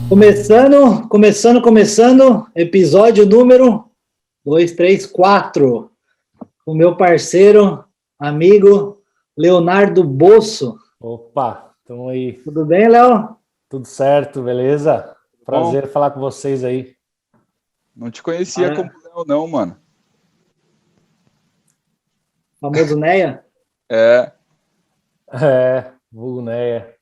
Começando, episódio número 234, o meu parceiro, amigo, Leonardo Bosso. Opa, estamos aí. Tudo bem, Léo? Tudo certo, beleza? Prazer Bom, falar com vocês aí. não te conhecia como Léo, não, mano. Famoso Neia? É, Vulgo Neia.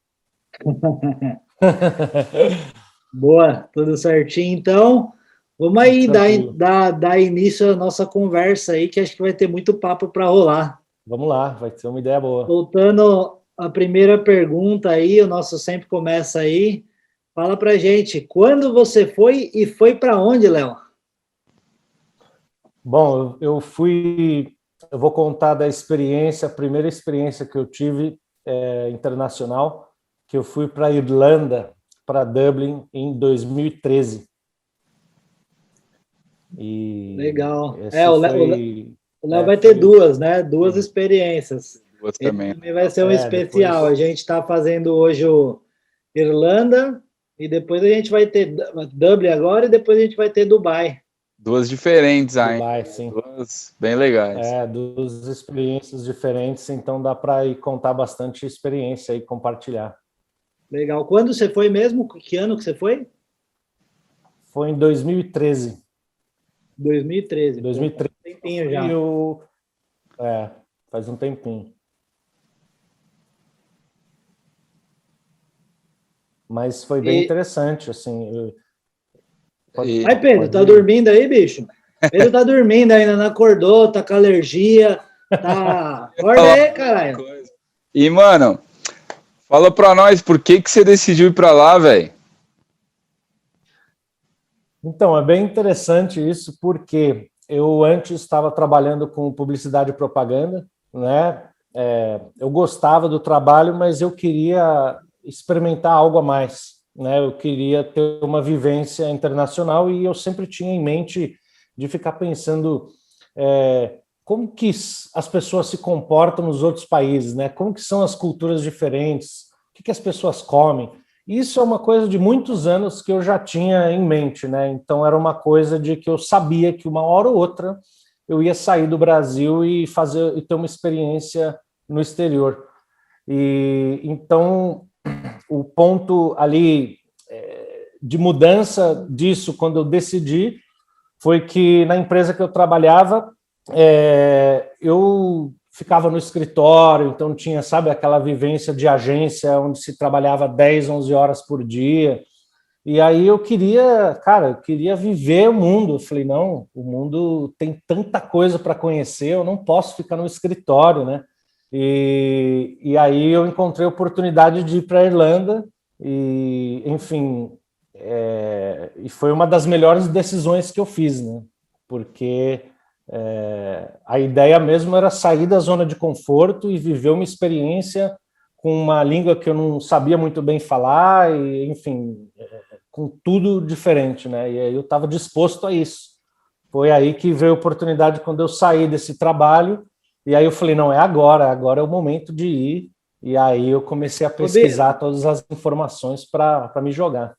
Boa, tudo certinho. Então, vamos aí Tranquilo. dar início à nossa conversa aí, que acho que vai ter muito papo para rolar. Vamos lá, vai ser uma ideia boa. Voltando à primeira pergunta aí, o nosso sempre começa aí. Fala pra gente, quando você foi e foi para onde, Léo? Bom, eu vou contar da experiência, a primeira experiência que eu tive internacional, que eu fui para Irlanda, para Dublin, em 2013. E Legal. esse foi... O Léo vai ter duas, né? Duas Sim. experiências. duas Esse também. também vai ser um especial. depois- A gente está fazendo hoje o Irlanda e depois a gente vai ter Dublin agora e depois a gente vai ter Dubai. Duas diferentes ainda. Dubai, sim. Duas bem legais. Duas experiências diferentes, então dá para ir contar bastante experiência e compartilhar. Legal. Quando você foi mesmo? Que ano que você foi? Foi em 2013. 2013. 2013 Pô, faz um tempinho já. faz um tempinho. Mas foi bem interessante, assim. Ai, Pedro, tá dormindo aí, bicho? Pedro tá dormindo ainda, não acordou, tá com alergia, tá... Acorda aí, caralho. E, mano, fala pra nós, por que você decidiu ir pra lá, velho? Então, é bem interessante isso, porque eu antes estava trabalhando com publicidade e propaganda, né? Eu gostava do trabalho, mas eu queria experimentar algo a mais, né? Eu queria ter uma vivência internacional e eu sempre tinha em mente de ficar pensando como que as pessoas se comportam nos outros países, né? Como que são as culturas diferentes, o que as pessoas comem. Isso é uma coisa de muitos anos que eu já tinha em mente, né? Então era uma coisa de que eu sabia que uma hora ou outra eu ia sair do Brasil e ter uma experiência no exterior. E então o ponto ali de mudança disso, quando eu decidi, foi que na empresa que eu trabalhava, eu ficava no escritório, então tinha, sabe, aquela vivência de agência onde se trabalhava 10, 11 horas por dia. E aí eu queria viver o mundo. Eu falei, não, o mundo tem tanta coisa para conhecer, eu não posso ficar no escritório, né? E aí eu encontrei a oportunidade de ir para a Irlanda e, enfim, e foi uma das melhores decisões que eu fiz, né? Porque a ideia mesmo era sair da zona de conforto e viver uma experiência com uma língua que eu não sabia muito bem falar e, enfim, com tudo diferente, né? E aí eu estava disposto a isso. Foi aí que veio a oportunidade quando eu saí desse trabalho e aí eu falei, não, agora é o momento de ir. E aí eu comecei a pesquisar todas as informações para me jogar.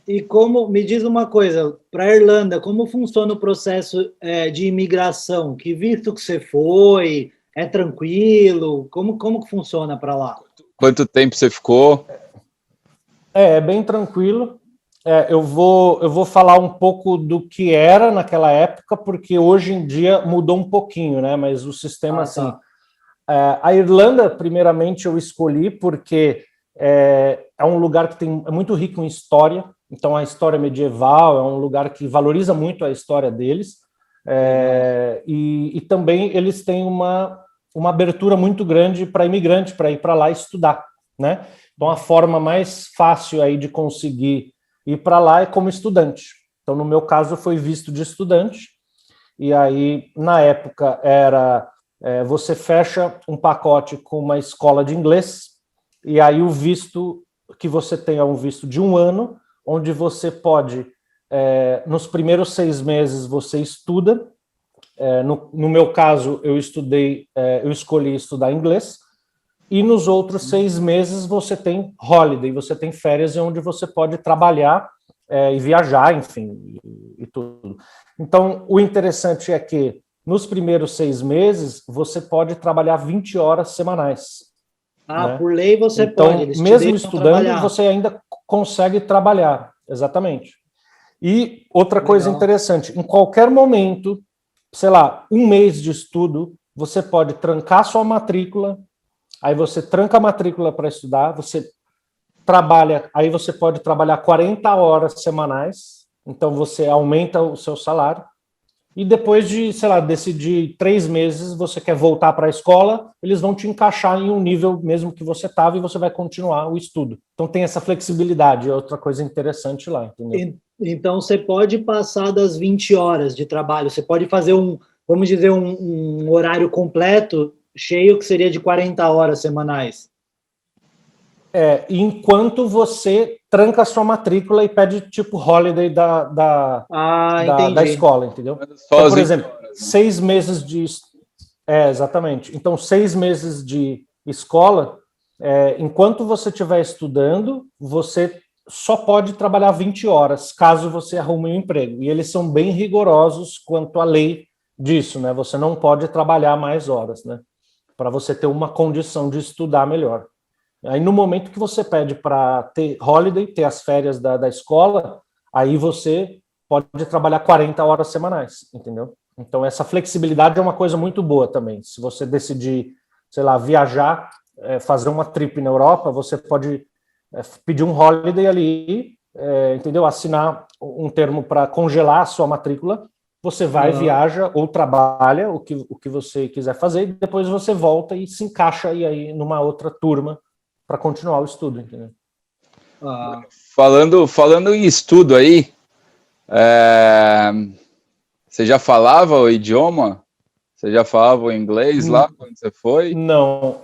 E como, me diz uma coisa, para a Irlanda, como funciona o processo de imigração? Que visto que você foi? É tranquilo? Como que funciona para lá? Quanto tempo você ficou? É bem tranquilo. Eu vou falar um pouco do que era naquela época, porque hoje em dia mudou um pouquinho, né? Mas o sistema, assim... A Irlanda, primeiramente, eu escolhi porque é um lugar que é muito rico em história, então a história medieval é um lugar que valoriza muito a história deles, e também eles têm uma abertura muito grande para imigrante, para ir para lá estudar, né? Então a forma mais fácil aí de conseguir ir para lá é como estudante. Então no meu caso foi visto de estudante, e aí na época era... você fecha um pacote com uma escola de inglês e aí o visto que você tem é um visto de 1 ano, onde você pode, nos primeiros 6 meses você estuda. No meu caso, eu escolhi estudar inglês e nos outros 6 meses você tem holiday, você tem férias onde você pode trabalhar e viajar, enfim, e tudo. Então, o interessante é que nos primeiros 6 meses você pode trabalhar 20 horas semanais. Ah, Né? por lei você então, pode, eles mesmo te estudando, trabalhar. você ainda consegue trabalhar, exatamente. E outra coisa interessante, em qualquer momento, sei lá, 1 mês de estudo, você pode trancar sua matrícula, aí você tranca a matrícula para estudar, você trabalha, aí você pode trabalhar 40 horas semanais, então você aumenta o seu salário, e depois de, sei lá, decidir 3 meses, você quer voltar para a escola, eles vão te encaixar em um nível mesmo que você estava e você vai continuar o estudo. Então tem essa flexibilidade, é outra coisa interessante lá, entendeu? Então você pode passar das 20 horas de trabalho, você pode fazer vamos dizer, um horário completo, cheio, que seria de 40 horas semanais. Enquanto você tranca a sua matrícula e pede tipo holiday da escola, entendeu? Então, por exemplo, 6 meses de... exatamente. Então, 6 meses de escola, enquanto você estiver estudando, você só pode trabalhar 20 horas, caso você arrume um emprego. E eles são bem rigorosos quanto à lei disso, né? Você não pode trabalhar mais horas, né? Para você ter uma condição de estudar melhor. Aí, no momento que você pede para ter holiday, ter as férias da escola, aí você pode trabalhar 40 horas semanais, entendeu? Então, essa flexibilidade é uma coisa muito boa também. Se você decidir, sei lá, viajar, fazer uma trip na Europa, você pode pedir um holiday ali, entendeu? Assinar um termo para congelar a sua matrícula, você vai, viaja ou trabalha, o que você quiser fazer, e depois você volta e se encaixa aí numa outra turma para continuar o estudo, entendeu? Falando em estudo aí, você já falava o idioma? Você já falava o inglês lá quando você foi? Não,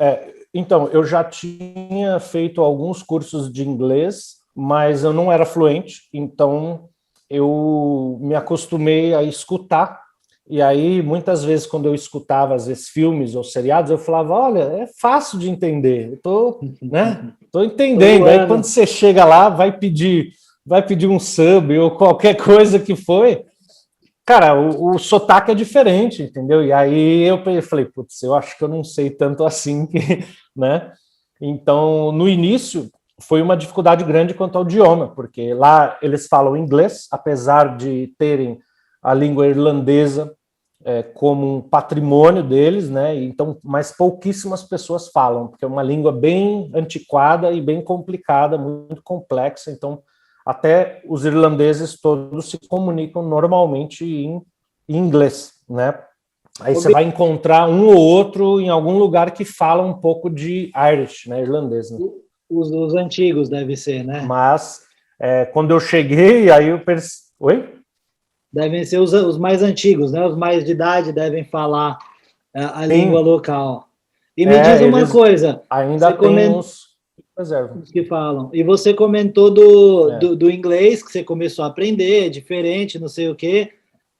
então, eu já tinha feito alguns cursos de inglês, mas eu não era fluente, então eu me acostumei a escutar. E aí, muitas vezes, quando eu escutava, às vezes, filmes ou seriados, eu falava, olha, é fácil de entender, eu tô entendendo. Aí, quando você chega lá, vai pedir um sub ou qualquer coisa que foi, cara, o sotaque é diferente, entendeu? E aí eu falei, putz, eu acho que eu não sei tanto assim, né? Então, no início, foi uma dificuldade grande quanto ao idioma, porque lá eles falam inglês, apesar de terem a língua irlandesa como um patrimônio deles, né? Então, mas pouquíssimas pessoas falam, porque é uma língua bem antiquada e bem complicada, muito complexa. Então, até os irlandeses todos se comunicam normalmente em inglês, né? Aí você vai encontrar um ou outro em algum lugar que fala um pouco de Irish, né? Irlandês, né? Os antigos deve ser, né? Mas quando eu cheguei, aí eu percebi... Oi? Devem ser os mais antigos, né? Os mais de idade devem falar a língua local. E me diz uma coisa. Ainda tem uns que falam. E você comentou do inglês, que você começou a aprender, diferente, não sei o quê.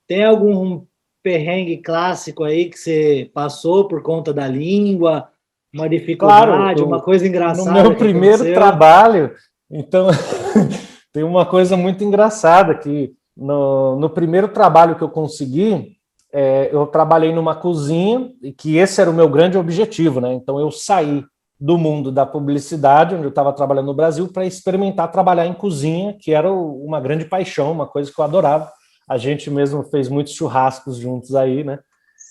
Tem algum perrengue clássico aí que você passou por conta da língua? Uma dificuldade, claro, uma coisa engraçada? No meu primeiro trabalho, então, tem uma coisa muito engraçada que no primeiro trabalho que eu consegui, eu trabalhei numa cozinha, e que esse era o meu grande objetivo, né? Então eu saí do mundo da publicidade, onde eu estava trabalhando no Brasil, para experimentar trabalhar em cozinha, que era uma grande paixão, uma coisa que eu adorava. A gente mesmo fez muitos churrascos juntos aí, né?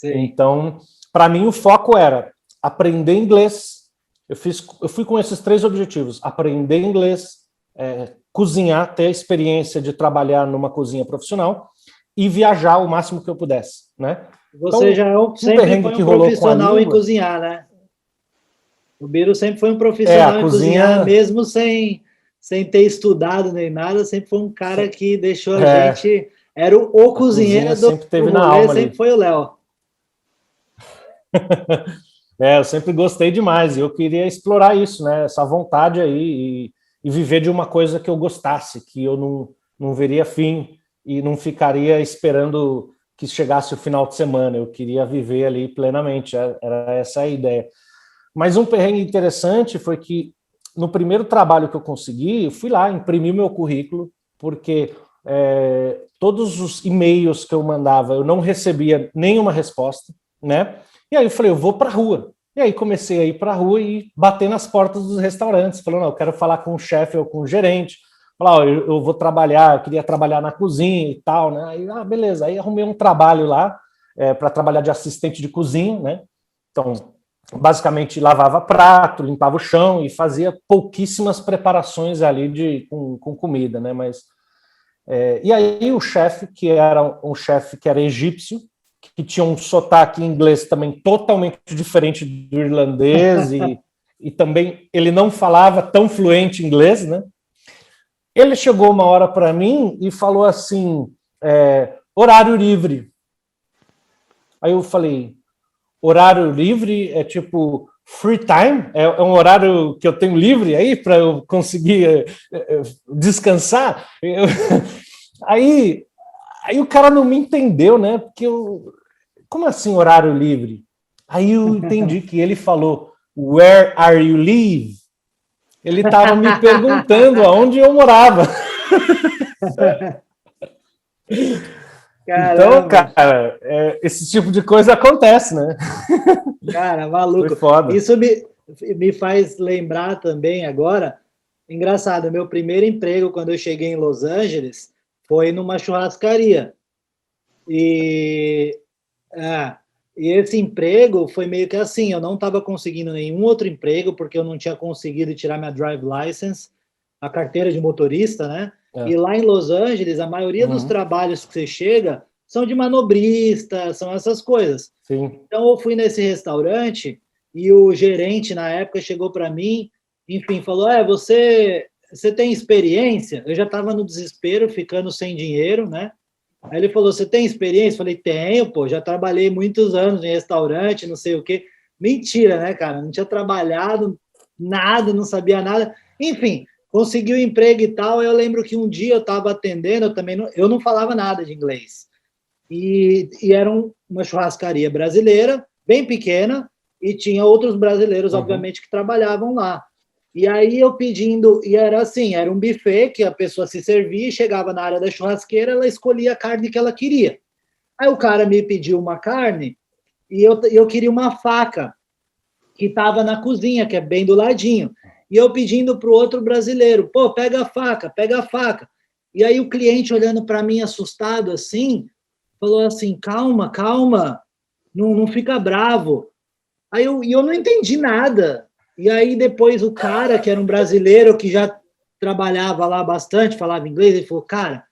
Sim. Então, para mim, o foco era aprender inglês. Eu fui com esses 3 objetivos: aprender inglês, cozinhar, ter a experiência de trabalhar numa cozinha profissional e viajar o máximo que eu pudesse, né? Você então, já sempre foi um profissional em cozinhar, né? O Biro sempre foi um profissional em cozinhar, mesmo sem ter estudado nem nada, sempre foi um cara que deixou a gente... Era o cozinheiro sempre teve na alma ali. Sempre foi o Léo. Eu sempre gostei demais, e eu queria explorar isso, né? Essa vontade aí, e viver de uma coisa que eu gostasse, que eu não veria fim e não ficaria esperando que chegasse o final de semana. Eu queria viver ali plenamente, era essa a ideia. Mas um perrengue interessante foi que no primeiro trabalho que eu consegui, eu fui lá, imprimi meu currículo, porque todos os e-mails que eu mandava, eu não recebia nenhuma resposta, né? E aí eu falei, eu vou para a rua. E aí comecei a ir para a rua e bater nas portas dos restaurantes, falando, não, eu quero falar com o chefe ou com o gerente. Falar, eu vou trabalhar, eu queria trabalhar na cozinha e tal, né? Aí, beleza. Aí arrumei um trabalho lá para trabalhar de assistente de cozinha, né? Então, basicamente lavava prato, limpava o chão e fazia pouquíssimas preparações ali com comida, né? Mas e aí o chefe, que era um chefe que era egípcio, que tinha um sotaque inglês também totalmente diferente do irlandês e também ele não falava tão fluente inglês, né? Ele chegou uma hora para mim e falou assim, horário livre. Aí eu falei, horário livre é tipo free time? É um horário que eu tenho livre aí para eu conseguir descansar? Aí o cara não me entendeu, né? Porque como assim horário livre? Aí eu entendi que ele falou, where are you live? Ele estava me perguntando aonde eu morava. Então, cara, esse tipo de coisa acontece, né? Cara, maluco. Foi foda. Isso me faz lembrar também agora, engraçado, meu primeiro emprego quando eu cheguei em Los Angeles foi numa churrascaria. E esse emprego foi meio que assim, eu não estava conseguindo nenhum outro emprego, porque eu não tinha conseguido tirar minha drive license, a carteira de motorista, né? E lá em Los Angeles, a maioria dos trabalhos que você chega são de manobrista, são essas coisas. Sim. Então eu fui nesse restaurante e o gerente na época chegou para mim, enfim, falou, você tem experiência? Eu já estava no desespero, ficando sem dinheiro, né? Aí ele falou, você tem experiência? Falei, tenho, pô, já trabalhei muitos anos em restaurante, não sei o quê. Mentira, né, cara? Não tinha trabalhado nada, não sabia nada. Enfim, consegui o emprego e tal. Eu lembro que um dia eu estava atendendo, eu não falava nada de inglês. E era uma churrascaria brasileira, bem pequena, e tinha outros brasileiros, obviamente, que trabalhavam lá. E aí eu pedindo, e era assim, era um buffet que a pessoa se servia, chegava na área da churrasqueira, ela escolhia a carne que ela queria. Aí o cara me pediu uma carne e eu queria uma faca que estava na cozinha, que é bem do ladinho. E eu pedindo para o outro brasileiro, pô, pega a faca, pega a faca. E aí o cliente olhando para mim assustado assim, falou assim, calma, calma, não fica bravo. Aí eu não entendi nada. E aí depois o cara, que era um brasileiro, que já trabalhava lá bastante, falava inglês, ele falou, cara,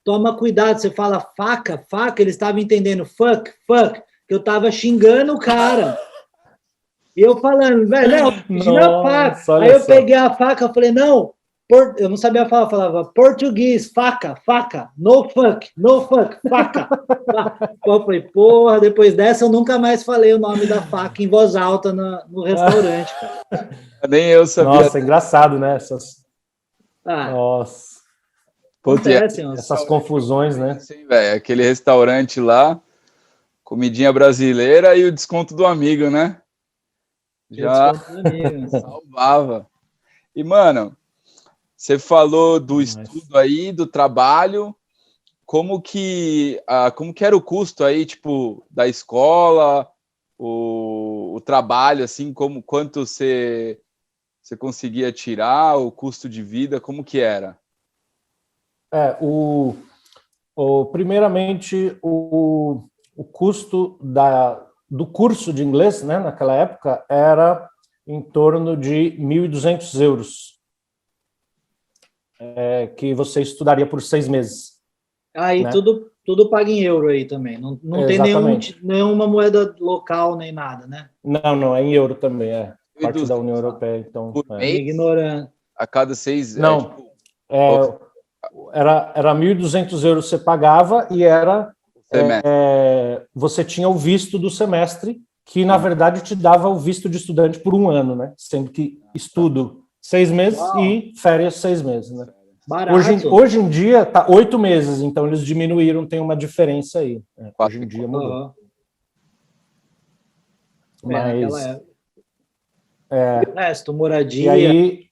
toma cuidado, você fala faca, faca, ele estava entendendo fuck, que eu estava xingando o cara. E eu falando, velho, não, pedindo a faca. Aí eu peguei a faca, eu falei, não, eu não sabia falar, eu falava português, faca, no fuck, faca. Eu falei, porra, depois dessa eu nunca mais falei o nome da faca em voz alta no restaurante, cara. Nem eu sabia. Nossa, engraçado, né? Nossa. Essas confusões, né? Sim, velho, aquele restaurante lá, comidinha brasileira e o desconto do amigo, né? Já salvava. E, mano, você falou do estudo aí, do trabalho, como que era o custo aí, tipo, da escola, o trabalho, assim, quanto você conseguia tirar, o custo de vida, como que era? Primeiramente, o custo do curso de inglês, né, naquela época, era em torno de 1.200 euros, que você estudaria por 6 meses. E né? tudo paga em euro aí também, não tem nenhuma moeda local nem nada, né? Não, é em euro também, parte da União Europeia. Então, ignorante. A cada 6... Não, era 1.200 euros você pagava e você tinha o visto do semestre, que na verdade te dava o visto de estudante por 1 ano, né? Sendo que estudo 6 meses e férias 6 meses, né? Hoje em dia tá 8 meses, então eles diminuíram, tem uma diferença aí. Hoje em dia mudou. E o resto, moradia. E aí,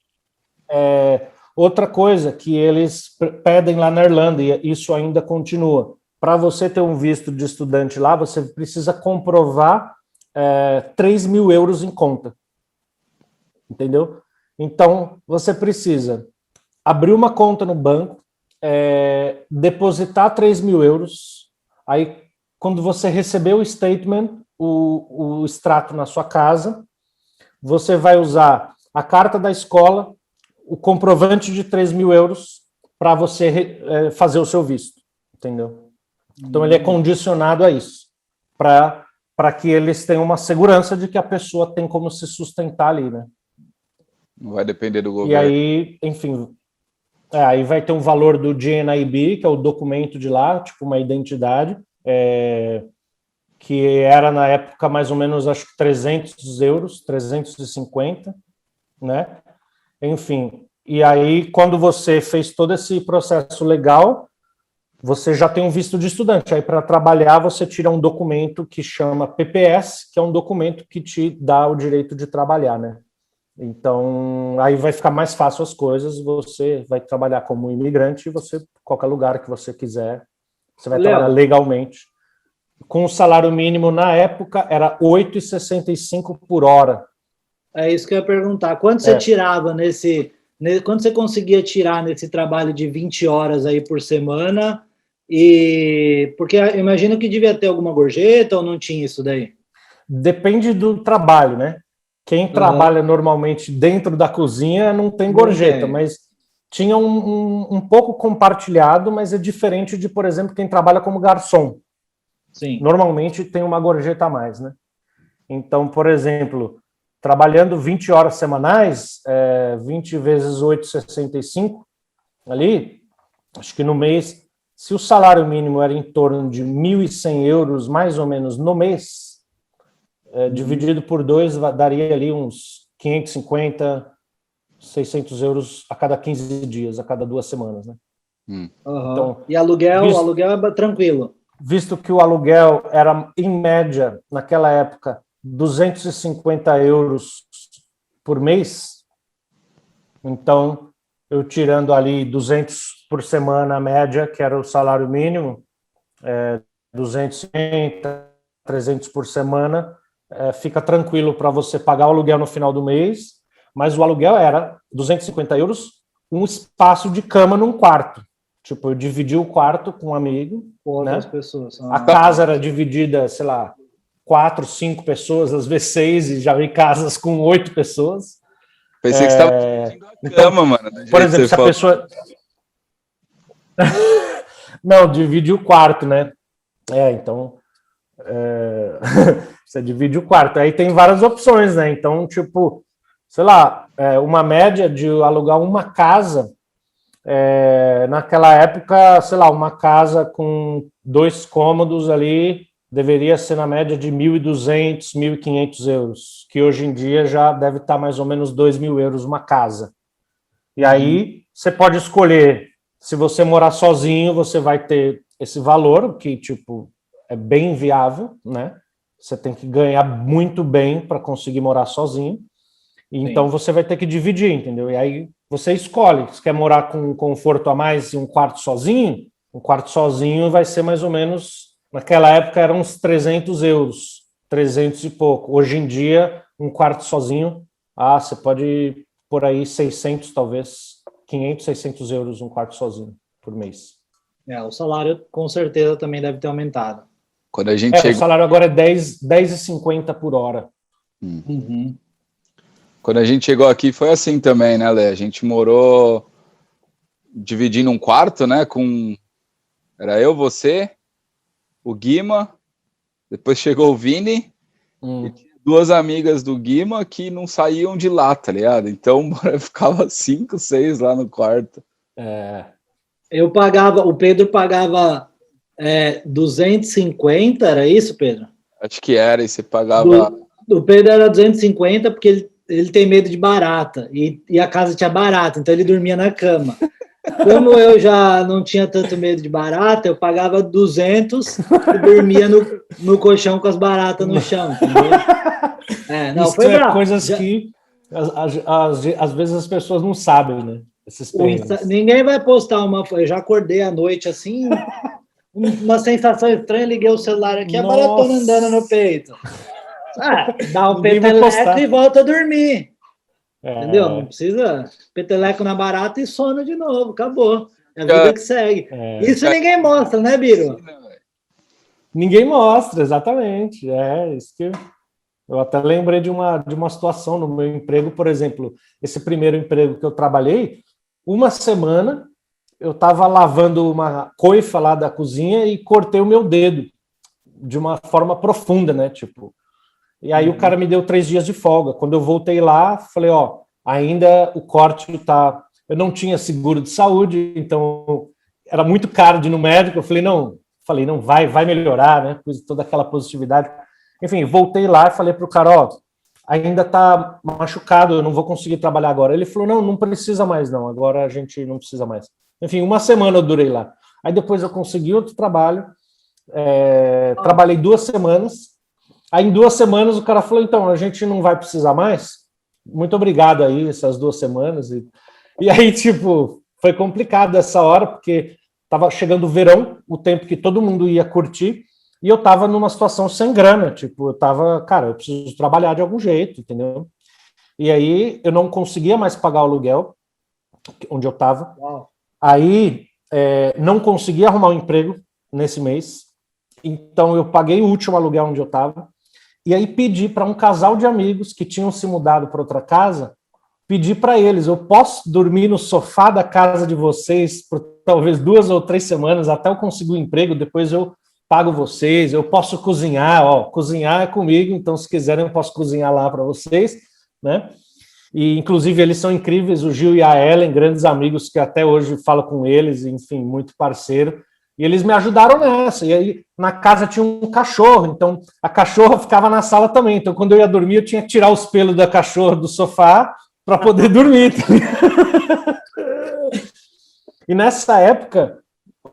outra coisa que eles pedem lá na Irlanda, e isso ainda continua, para você ter um visto de estudante lá, você precisa comprovar 3 mil euros em conta. Entendeu? Então, você precisa abrir uma conta no banco, depositar 3 mil euros, aí quando você receber o statement, o extrato na sua casa, você vai usar a carta da escola, o comprovante de 3 mil euros para você fazer o seu visto, entendeu? Então, ele é condicionado a isso, para que eles tenham uma segurança de que a pessoa tem como se sustentar ali, né? Não vai depender do governo. E aí, enfim, aí vai ter um valor do GNIB, que é o documento de lá, tipo uma identidade, que era na época mais ou menos, acho que 300 euros, 350, né? Enfim, e aí quando você fez todo esse processo legal, você já tem um visto de estudante. Aí para trabalhar você tira um documento que chama PPS, que é um documento que te dá o direito de trabalhar, né? Então, aí vai ficar mais fácil as coisas, você vai trabalhar como imigrante e você, qualquer lugar que você quiser, você vai trabalhar legalmente. Com o salário mínimo, na época, era 8,65 por hora. É isso que eu ia perguntar. Quanto você tirava quanto você conseguia tirar nesse trabalho de 20 horas aí por semana? Porque eu imagino que devia ter alguma gorjeta ou não tinha isso daí? Depende do trabalho, né? Quem trabalha normalmente dentro da cozinha não tem gorjeta, mas tinha um pouco compartilhado, mas é diferente de, por exemplo, quem trabalha como garçom. Sim. Normalmente tem uma gorjeta a mais, né? Então, por exemplo, trabalhando 20 horas semanais, 20 vezes 8,65, ali, acho que no mês, se o salário mínimo era em torno de 1.100 euros, mais ou menos, no mês, dividido por 2, daria ali uns 550, 600 euros a cada 15 dias, a cada 2 semanas, né? Então, e aluguel é tranquilo? Visto que o aluguel era, em média, naquela época, 250 euros por mês, então, eu tirando ali 200 por semana, a média, que era o salário mínimo, 250, 300 por semana, fica tranquilo para você pagar o aluguel no final do mês, mas o aluguel era 250 euros, um espaço de cama num quarto. Tipo, eu dividi o quarto com um amigo, né? Pessoas. A casa era dividida, sei lá, 4, 5 pessoas, às vezes 6, e já vi casas com 8 pessoas. Pensei que você estava dividindo a cama, mano. Por exemplo, se a pessoa... Não, divide o quarto, né? Então... você divide o quarto. Aí tem várias opções, né? Então, tipo, sei lá, uma média de alugar uma casa, naquela época, sei lá, uma casa com 2 cômodos ali deveria ser na média de 1.200, 1.500 euros, que hoje em dia já deve estar mais ou menos 2.000 euros uma casa. E aí você pode escolher, se você morar sozinho, você vai ter esse valor, que, tipo, é bem viável, né? Você tem que ganhar muito bem para conseguir morar sozinho. Então você vai ter que dividir, entendeu? E aí você escolhe. Se quer morar com um conforto a mais e um quarto sozinho, um quarto sozinho vai ser mais ou menos... Naquela época eram uns 300 euros, 300 e pouco. Hoje em dia, um quarto sozinho, você pode por aí 600, talvez, 500, 600 euros um quarto sozinho por mês. O salário com certeza também deve ter aumentado. Quando a gente O salário agora é 10,50 por hora. Quando a gente chegou aqui foi assim também, né, Lê? A gente morou dividindo um quarto, né? Era eu, você, o Guima, depois chegou o Vini, e tinha 2 amigas do Guima que não saíam de lá, tá ligado? Então ficava 5, 6 lá no quarto. O Pedro pagava 250, era isso, Pedro? Acho que era, e você pagava... O Pedro era 250 porque ele tem medo de barata, e a casa tinha barata, então ele dormia na cama. Como eu já não tinha tanto medo de barata, eu pagava 200 e dormia no colchão com as baratas no chão, entendeu? Isso foi bravo. Coisas que Às vezes as pessoas não sabem, né? Esses perrengues. Ninguém vai postar uma... Eu já acordei à noite, assim, uma sensação estranha, liguei o celular aqui, a baratona andando no peito. Dá um peteleco e volta a dormir. Entendeu? Não precisa peteleco na barata e sono de novo, acabou. É a vida que segue. Isso ninguém mostra, né, Biro? Ninguém mostra, exatamente. Isso que eu até lembrei de uma situação no meu emprego, por exemplo, esse primeiro emprego que eu trabalhei, uma semana eu estava lavando uma coifa lá da cozinha e cortei o meu dedo de uma forma profunda, né? Tipo, e aí o cara me deu 3 dias de folga. Quando eu voltei lá, falei, ainda o corte tá... Eu não tinha seguro de saúde, então era muito caro de ir no médico. Eu falei, não, vai melhorar, né? Toda aquela positividade. Enfim, voltei lá e falei pro cara, ainda tá machucado, eu não vou conseguir trabalhar agora. Ele falou, não precisa mais não, agora a gente não precisa mais. Enfim, uma semana eu durei lá. Aí depois eu consegui outro trabalho, trabalhei 2 semanas. Aí em 2 semanas o cara falou, então, a gente não vai precisar mais? Muito obrigado aí, essas 2 semanas. E aí, tipo, foi complicado essa hora, porque estava chegando o verão, o tempo que todo mundo ia curtir, e eu estava numa situação sem grana, tipo, eu preciso trabalhar de algum jeito, entendeu? E aí eu não conseguia mais pagar o aluguel, onde eu estava. Aí não conseguia arrumar um emprego nesse mês, então eu paguei o último aluguel onde eu estava, e aí pedi para um casal de amigos que tinham se mudado para outra casa, pedi para eles, eu posso dormir no sofá da casa de vocês por talvez 2 ou 3 semanas, até eu conseguir um emprego, depois eu pago vocês, eu posso cozinhar, cozinhar é comigo, então se quiserem eu posso cozinhar lá para vocês, né? E inclusive eles são incríveis, o Gil e a Ellen, grandes amigos que até hoje falo com eles, enfim, muito parceiro. E eles me ajudaram nessa. E aí, na casa tinha um cachorro, então a cachorra ficava na sala também. Então, quando eu ia dormir, eu tinha que tirar os pelos da cachorra do sofá para poder dormir. E nessa época,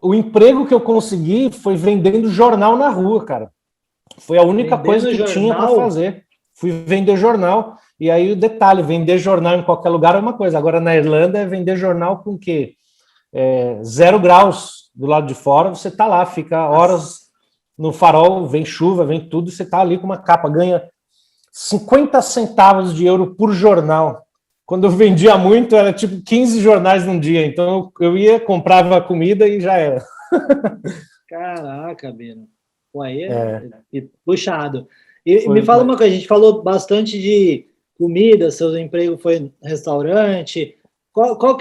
o emprego que eu consegui foi vendendo jornal na rua, cara. Foi a única coisa que tinha para fazer. Fui vender jornal. E aí, o detalhe, vender jornal em qualquer lugar é uma coisa. Agora, na Irlanda, é vender jornal com o quê? 0 graus do lado de fora, você tá lá, fica horas no farol, vem chuva, vem tudo, e você tá ali com uma capa, ganha 50 centavos de euro por jornal. Quando eu vendia muito, era tipo 15 jornais num dia, então eu ia, comprava comida e já era. Caraca, Bino. Pô, aí é puxado. E me fala uma coisa, a gente falou bastante de comida, seu emprego foi em restaurante, qual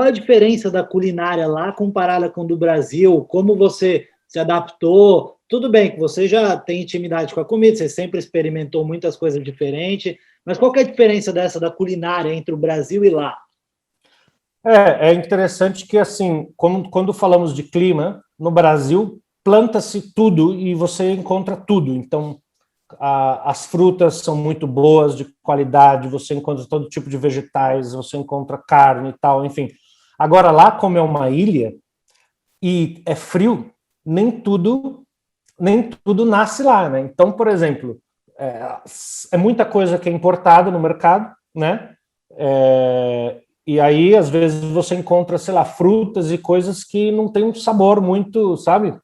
é a diferença da culinária lá comparada com a do Brasil? Como você se adaptou? Tudo bem que você já tem intimidade com a comida, você sempre experimentou muitas coisas diferentes, mas qual que é a diferença dessa da culinária entre o Brasil e lá? É interessante que, assim, quando falamos de clima, no Brasil, planta-se tudo e você encontra tudo. Então, as frutas são muito boas, de qualidade, você encontra todo tipo de vegetais, você encontra carne e tal, enfim. Agora, lá, como é uma ilha e é frio, nem tudo nasce lá, né? Então, por exemplo, é muita coisa que é importada no mercado, né? E aí, às vezes, você encontra, sei lá, frutas e coisas que não tem um sabor muito, sabe?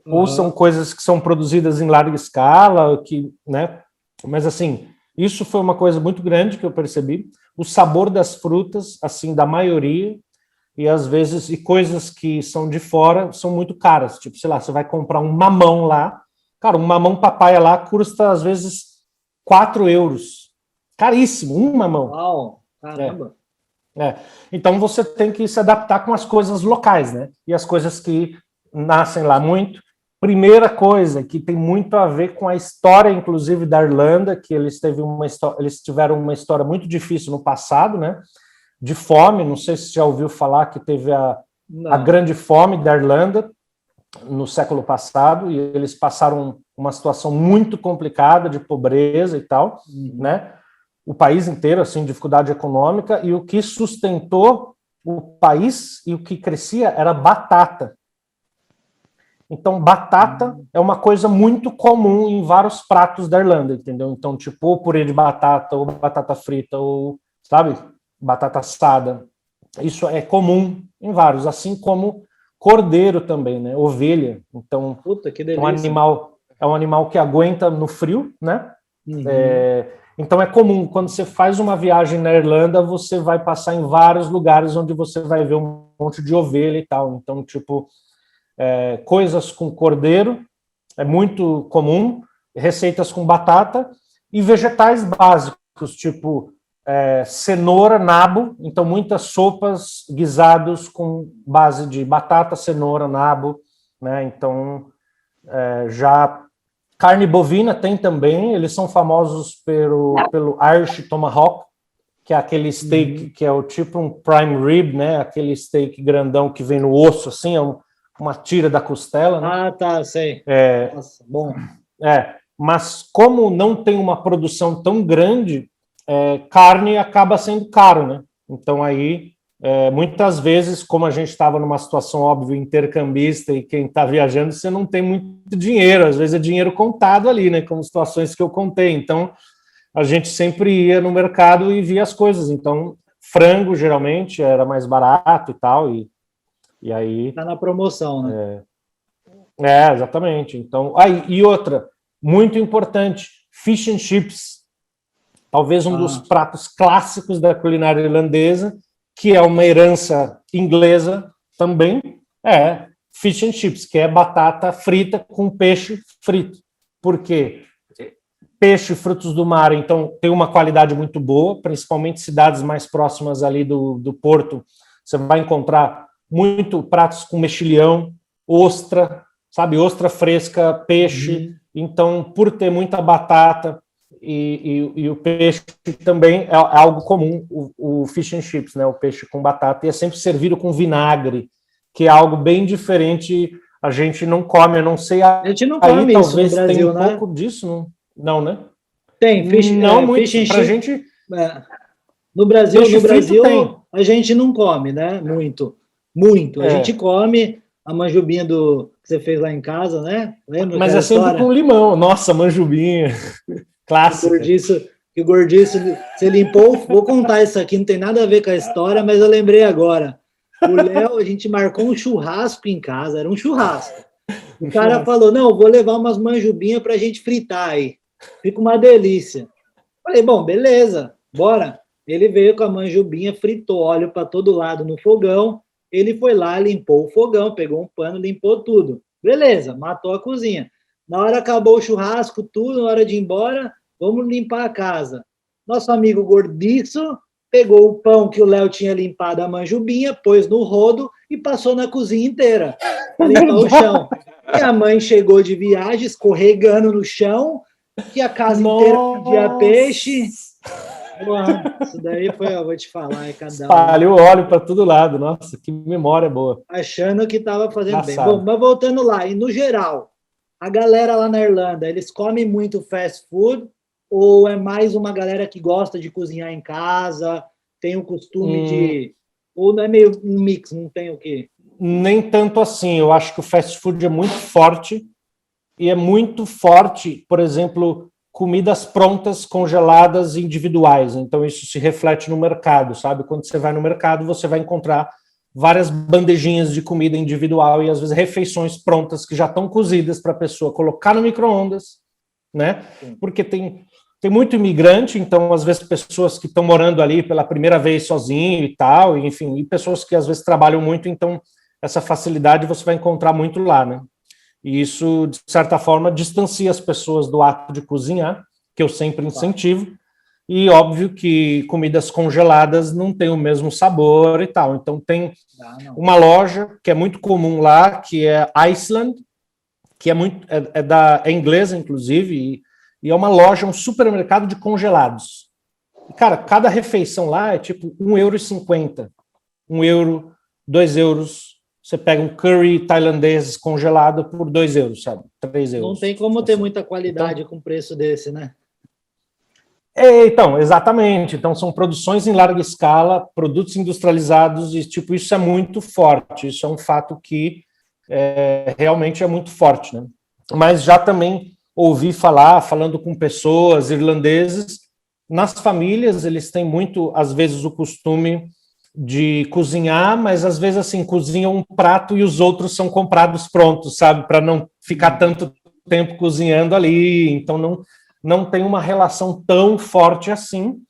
Ou são coisas que são produzidas em larga escala, né? Mas, assim, isso foi uma coisa muito grande que eu percebi. O sabor das frutas, assim, da maioria, e às vezes, coisas que são de fora, são muito caras. Tipo, sei lá, você vai comprar um mamão lá, cara, um mamão papaya lá custa, às vezes, 4 euros. Caríssimo, um mamão. Uau, caramba. Então, você tem que se adaptar com as coisas locais, né? E as coisas que nascem lá muito. Primeira coisa, que tem muito a ver com a história, inclusive, da Irlanda, que eles tiveram uma história muito difícil no passado, né? De fome, não sei se você já ouviu falar que teve a grande fome da Irlanda no século passado, e eles passaram uma situação muito complicada de pobreza e tal, né? O país inteiro, assim, dificuldade econômica, e o que sustentou o país e o que crescia era batata. Então, batata é uma coisa muito comum em vários pratos da Irlanda, entendeu? Então, tipo, ou purê de batata, ou batata frita, ou, sabe, batata assada. Isso é comum em vários, assim como cordeiro também, né? Ovelha. Então, Puta, que delícia. é um animal que aguenta no frio, né? Uhum. Então é comum, quando você faz uma viagem na Irlanda, você vai passar em vários lugares onde você vai ver um monte de ovelha e tal. Então, tipo, coisas com cordeiro é muito comum, receitas com batata e vegetais básicos, tipo cenoura, nabo. Então, muitas sopas, guisados com base de batata, cenoura, nabo, né? Então, já carne bovina tem também, eles são famosos pelo Irish Tomahawk, que é aquele steak que é o tipo um prime rib, né? Aquele steak grandão que vem no osso, assim, uma tira da costela, né? Ah, tá, sei. Nossa, bom. Mas como não tem uma produção tão grande, carne acaba sendo caro, né? Então aí, muitas vezes, como a gente estava numa situação, óbvio, intercambista e quem está viajando, você não tem muito dinheiro, às vezes é dinheiro contado ali, né? Como situações que eu contei. Então, a gente sempre ia no mercado e via as coisas. Então, frango, geralmente, era mais barato e tal, e aí... Tá na promoção, né? exatamente. Então, e outra, muito importante, fish and chips. Talvez um dos pratos clássicos da culinária irlandesa, que é uma herança inglesa também, é fish and chips, que é batata frita com peixe frito. Por quê? Peixe, frutos do mar, então, tem uma qualidade muito boa, principalmente cidades mais próximas ali do porto. Você vai encontrar muito pratos com mexilhão, ostra, sabe? Ostra fresca, peixe. Então, por ter muita batata e o peixe também é algo comum, o fish and chips, né? O peixe com batata, e é sempre servido com vinagre, que é algo bem diferente. A gente não come, eu não sei. A gente não come aí isso talvez no Brasil, tenha um né? pouco disso, não, né? Tem, não muito. fish and Pra chip, gente. No Brasil, Peixe frito tem. a gente não come, né? Muito. A gente come a manjubinha que você fez lá em casa, né? Lembra Mas aquela é sempre história? com limão. Nossa, manjubinha. Clássica. Que o gordiço, você limpou. Vou contar isso aqui, não tem nada a ver com a história, mas eu lembrei agora. O Léo, a gente marcou um churrasco em casa, era um churrasco. O cara falou: não, vou levar umas manjubinhas pra gente fritar aí. Fica uma delícia. Falei, bom, beleza, bora. Ele veio com a manjubinha, fritou óleo para todo lado no fogão. Ele foi lá, limpou o fogão, pegou um pano, limpou tudo. Beleza, matou a cozinha. Na hora acabou o churrasco, tudo, na hora de ir embora, vamos limpar a casa. Nosso amigo gordiço pegou o pão que o Léo tinha limpado a manjubinha, pôs no rodo e passou na cozinha inteira para limpar o chão. E a mãe chegou de viagem, escorregando no chão, que a casa inteira pedia peixe. Isso daí foi, eu vou te falar, é cada um. Espalhou óleo para todo lado. Nossa, que memória boa. Achando que estava fazendo bem. Bom, mas voltando lá, e no geral, a galera lá na Irlanda, eles comem muito fast food ou é mais uma galera que gosta de cozinhar em casa, tem o costume de... Ou não é meio um mix, não tem o quê? Nem tanto assim. Eu acho que o fast food é muito forte e é muito forte, por exemplo, comidas prontas, congeladas, individuais. Então, isso se reflete no mercado, sabe? Quando você vai no mercado, você vai encontrar várias bandejinhas de comida individual e, às vezes, refeições prontas que já estão cozidas para a pessoa colocar no micro-ondas, né? Porque tem muito imigrante, então, às vezes, pessoas que estão morando ali pela primeira vez sozinho e tal, e, enfim, e pessoas que, às vezes, trabalham muito, então, essa facilidade você vai encontrar muito lá, né? E isso, de certa forma, distancia as pessoas do ato de cozinhar, que eu sempre incentivo, e óbvio que comidas congeladas não têm o mesmo sabor e tal. Então tem uma loja que é muito comum lá, que é Iceland, que é inglesa, inclusive, e é uma loja, um supermercado de congelados. E, cara, cada refeição lá é tipo €1,50, €1, €2. Você pega um curry tailandês congelado por €2, sabe? €3. Não tem como ter muita qualidade com preço desse, né? Então, exatamente. Então, são produções em larga escala, produtos industrializados, e tipo, isso é muito forte. Isso é um fato que realmente é muito forte, né? Mas já também ouvi falar, falando com pessoas irlandeses, nas famílias eles têm muito, às vezes, o costume de cozinhar, mas às vezes assim, cozinham um prato e os outros são comprados prontos, sabe? Para não ficar tanto tempo cozinhando ali, então não tem uma relação tão forte assim,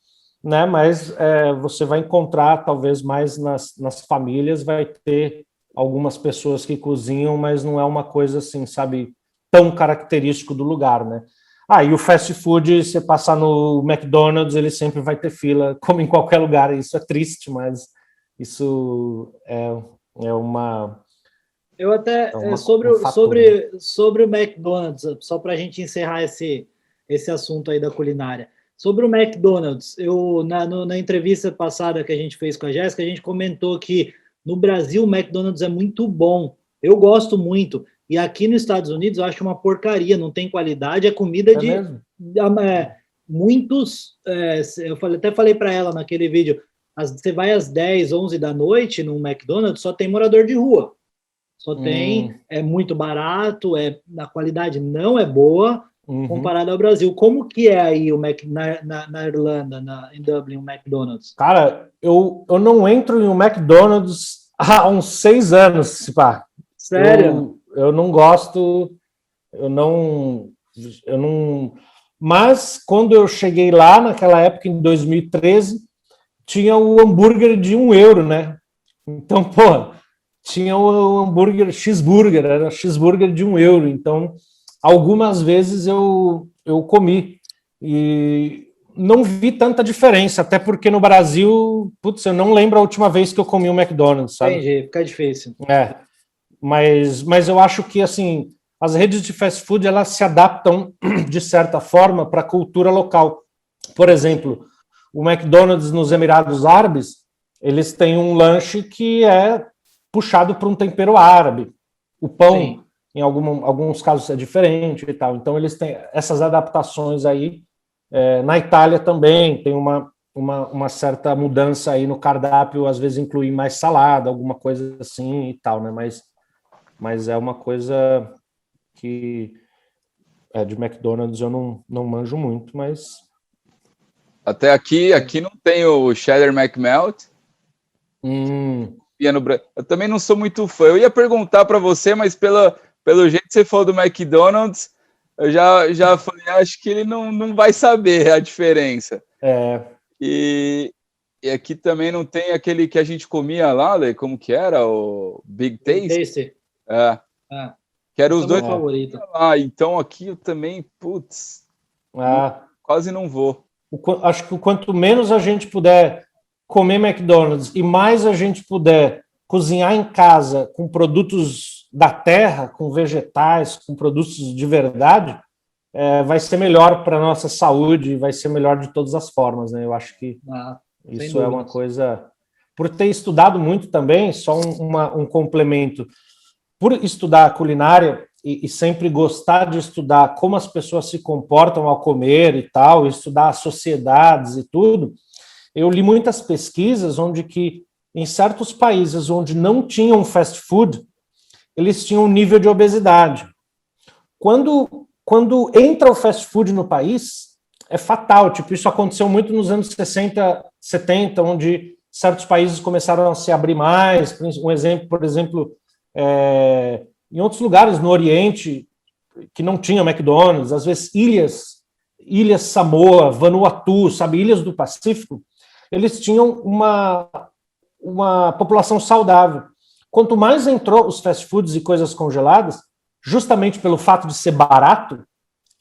né? Mas você vai encontrar, talvez mais nas famílias, vai ter algumas pessoas que cozinham, mas não é uma coisa assim, sabe, tão característico do lugar, né? E o fast food, você passar no McDonald's, ele sempre vai ter fila, como em qualquer lugar. Isso é triste, mas isso é uma... Eu até, sobre o McDonald's, só para a gente encerrar esse assunto aí da culinária. Sobre o McDonald's, na entrevista passada que a gente fez com a Jéssica, a gente comentou que no Brasil o McDonald's é muito bom. Eu gosto muito. E aqui nos Estados Unidos eu acho uma porcaria, não tem qualidade, é comida muitos... eu até falei para ela naquele vídeo, você vai às 10, 11 da noite no McDonald's, só tem morador de rua. Só tem, é muito barato, a qualidade não é boa, comparado ao Brasil. Como que é aí na Irlanda, em Dublin, o McDonald's? Cara, eu não entro em um McDonald's há uns 6 anos, pá. Sério? Eu não gosto, eu não... Mas quando eu cheguei lá, naquela época, em 2013, tinha o hambúrguer de €1, né? Então, pô, tinha o hambúrguer cheeseburger, era cheeseburger de €1. Então, algumas vezes eu comi e não vi tanta diferença, até porque no Brasil, putz, eu não lembro a última vez que eu comi um McDonald's, sabe? Entendi, fica difícil. Mas eu acho que, assim, as redes de fast food, elas se adaptam, de certa forma, para a cultura local. Por exemplo, o McDonald's nos Emirados Árabes, eles têm um lanche que é puxado por um tempero árabe. O pão, sim, em alguns casos, é diferente e tal. Então, eles têm essas adaptações aí. Na Itália também tem uma certa mudança aí no cardápio, às vezes incluir mais salada, alguma coisa assim e tal, né? Mas é uma coisa que de McDonald's eu não manjo muito, mas... Até aqui não tem o Cheddar McMelt. Eu também não sou muito fã. Eu ia perguntar para você, mas pelo jeito que você falou do McDonald's, eu já falei, acho que ele não vai saber a diferença. E aqui também não tem aquele que a gente comia lá, como que era? O Big Taste? Que era os dois favoritos. Então aqui eu também, quase não vou. Acho que quanto menos a gente puder comer McDonald's e mais a gente puder cozinhar em casa com produtos da terra, com vegetais, com produtos de verdade, vai ser melhor para a nossa saúde, vai ser melhor de todas as formas, né? Eu acho que isso é uma coisa... Por ter estudado muito também, só um complemento, por estudar culinária e sempre gostar de estudar como as pessoas se comportam ao comer e tal, estudar as sociedades e tudo, eu li muitas pesquisas onde que em certos países onde não tinham fast food, eles tinham um nível de obesidade. Quando entra o fast food no país, é fatal. Tipo, isso aconteceu muito nos anos 60, 70, onde certos países começaram a se abrir mais. Um exemplo, por exemplo, em outros lugares no Oriente, que não tinha McDonald's, às vezes ilhas Samoa, Vanuatu, sabe, ilhas do Pacífico, eles tinham uma população saudável. Quanto mais entrou os fast foods e coisas congeladas, justamente pelo fato de ser barato,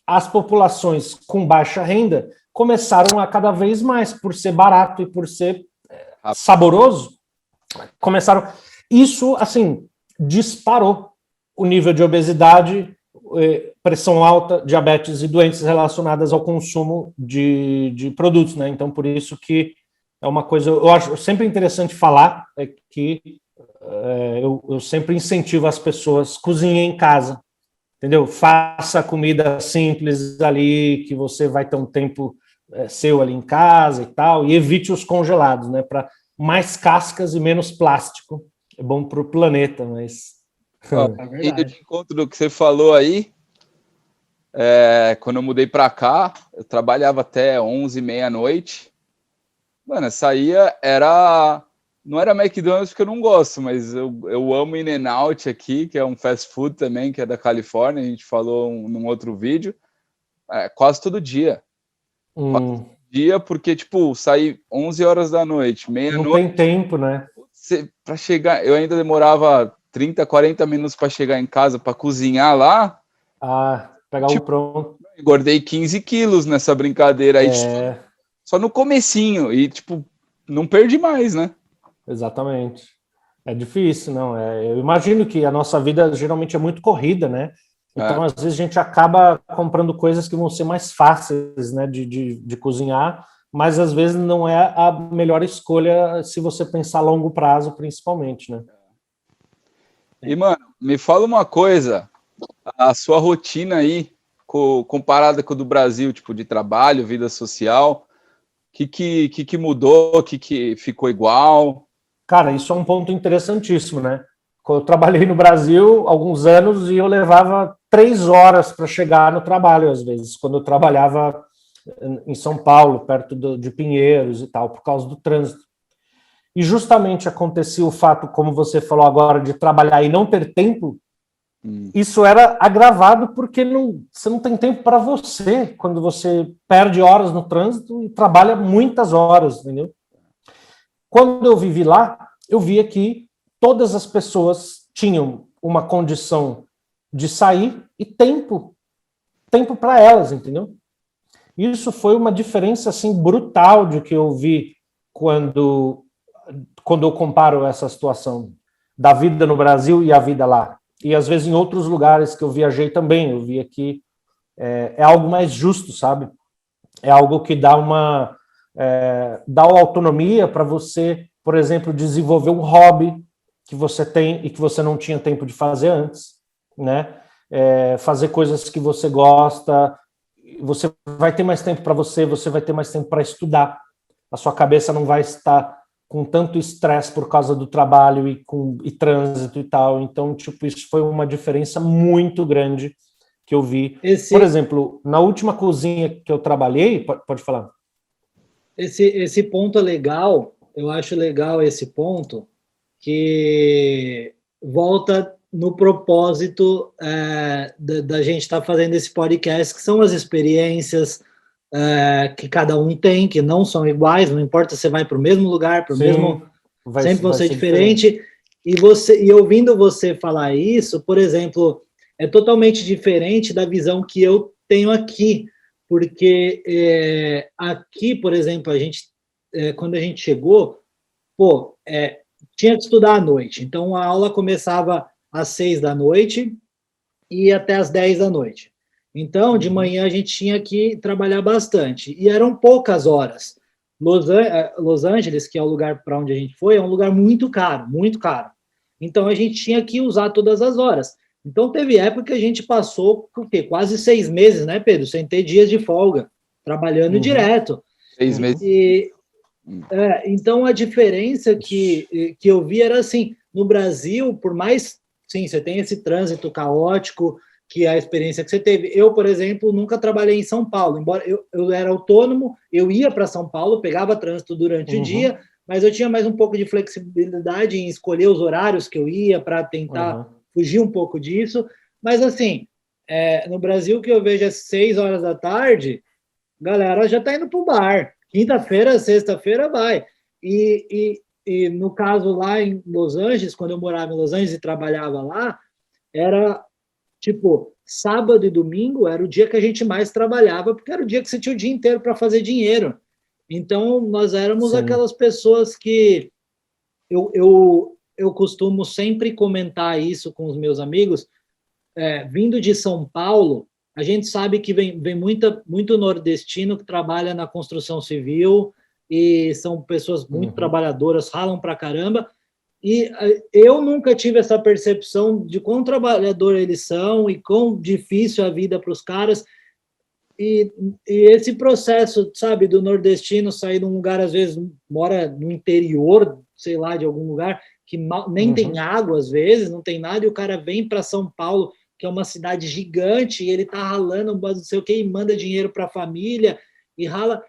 as populações com baixa renda começaram a cada vez mais, por ser barato e por ser saboroso, começaram... Isso, assim, disparou o nível de obesidade, pressão alta, diabetes e doenças relacionadas ao consumo de produtos, né? Então, por isso que é uma coisa... Eu acho sempre interessante falar que eu sempre incentivo as pessoas a cozinhem em casa, entendeu? Faça comida simples ali, que você vai ter um tempo seu ali em casa e tal, e evite os congelados, né? Para mais cascas e menos plástico. É bom para o planeta, mas... Ó, indo de encontro do que você falou aí, quando eu mudei para cá, eu trabalhava até 11, meia-noite. Mano, saía, não era McDonald's porque eu não gosto, mas eu amo In-N-Out aqui, que é um fast food também, que é da Califórnia, a gente falou num outro vídeo, quase todo dia. Quase todo dia, porque, tipo, saí 11 horas da noite, meia-noite. Não tem tempo, né? Para chegar, eu ainda demorava 30, 40 minutos para chegar em casa, para cozinhar lá. Pegar o pronto. Engordei 15 quilos nessa brincadeira aí, só no comecinho, e, tipo, não perdi mais, né? Exatamente. É difícil, não. Eu imagino que a nossa vida geralmente é muito corrida, né? Então, às vezes, a gente acaba comprando coisas que vão ser mais fáceis, né, de cozinhar, mas às vezes não é a melhor escolha se você pensar a longo prazo, principalmente, né? E, mano, me fala uma coisa, a sua rotina aí, comparada com a do Brasil, tipo, de trabalho, vida social, o que mudou, o que ficou igual? Cara, isso é um ponto interessantíssimo, né? Eu trabalhei no Brasil alguns anos e eu levava 3 horas para chegar no trabalho, às vezes, quando eu trabalhava em São Paulo, perto de Pinheiros e tal, por causa do trânsito. E justamente acontecia o fato, como você falou agora, de trabalhar e não ter tempo. Isso era agravado porque você não tem tempo para você, quando você perde horas no trânsito e trabalha muitas horas, entendeu? Quando eu vivi lá, eu via que todas as pessoas tinham uma condição de sair e tempo para elas, entendeu? Isso foi uma diferença assim brutal de que eu vi quando eu comparo essa situação da vida no Brasil e a vida lá. E às vezes em outros lugares que eu viajei também, eu via que é algo mais justo, sabe? É algo que dá uma autonomia para você, por exemplo, desenvolver um hobby que você tem e que você não tinha tempo de fazer antes, né? Fazer coisas que você gosta, você vai ter mais tempo para você vai ter mais tempo para estudar. A sua cabeça não vai estar com tanto estresse por causa do trabalho e trânsito e tal. Então, tipo, isso foi uma diferença muito grande que eu vi. Por exemplo, na última cozinha que eu trabalhei, pode falar. Esse ponto é legal, eu acho legal esse ponto, que volta no propósito da gente estar fazendo esse podcast, que são as experiências que cada um tem, que não são iguais, não importa se você vai para o mesmo lugar, para o mesmo... sempre vão ser diferente. E ouvindo você falar isso, por exemplo, é totalmente diferente da visão que eu tenho aqui, porque aqui, por exemplo, quando a gente chegou, tinha que estudar à noite. Então, a aula começava às 6 da noite e ia até às 10 da noite. Então, de manhã, a gente tinha que trabalhar bastante. E eram poucas horas. Los Angeles, que é o lugar para onde a gente foi, é um lugar muito caro, muito caro. Então, a gente tinha que usar todas as horas. Então, teve época que a gente passou quase 6 meses, né, Pedro? Sem ter dias de folga, trabalhando direto. 6 meses. Então, a diferença que eu vi era assim, no Brasil, por mais, sim, você tem esse trânsito caótico, que é a experiência que você teve. Eu, por exemplo, nunca trabalhei em São Paulo, embora eu era autônomo, eu ia para São Paulo, pegava trânsito durante o dia, mas eu tinha mais um pouco de flexibilidade em escolher os horários que eu ia para tentar fugir um pouco disso. Mas, assim, no Brasil, que eu vejo às 6 horas da tarde, a galera já está indo para o bar. Quinta-feira, sexta-feira vai. E no caso lá em Los Angeles, quando eu morava em Los Angeles e trabalhava lá, era tipo, sábado e domingo era o dia que a gente mais trabalhava, porque era o dia que você tinha o dia inteiro para fazer dinheiro. Então, nós éramos aquelas pessoas que... Eu costumo sempre comentar isso com os meus amigos. Vindo de São Paulo, a gente sabe que vem muito nordestino que trabalha na construção civil e são pessoas muito trabalhadoras, ralam pra caramba. E eu nunca tive essa percepção de quão trabalhador eles são e quão difícil a vida para os caras. E esse processo, sabe, do nordestino sair de um lugar, às vezes mora no interior, sei lá, de algum lugar, que nem tem água às vezes, não tem nada, e o cara vem para São Paulo, que é uma cidade gigante, e ele tá ralando, não sei o que, e manda dinheiro para a família, e rala.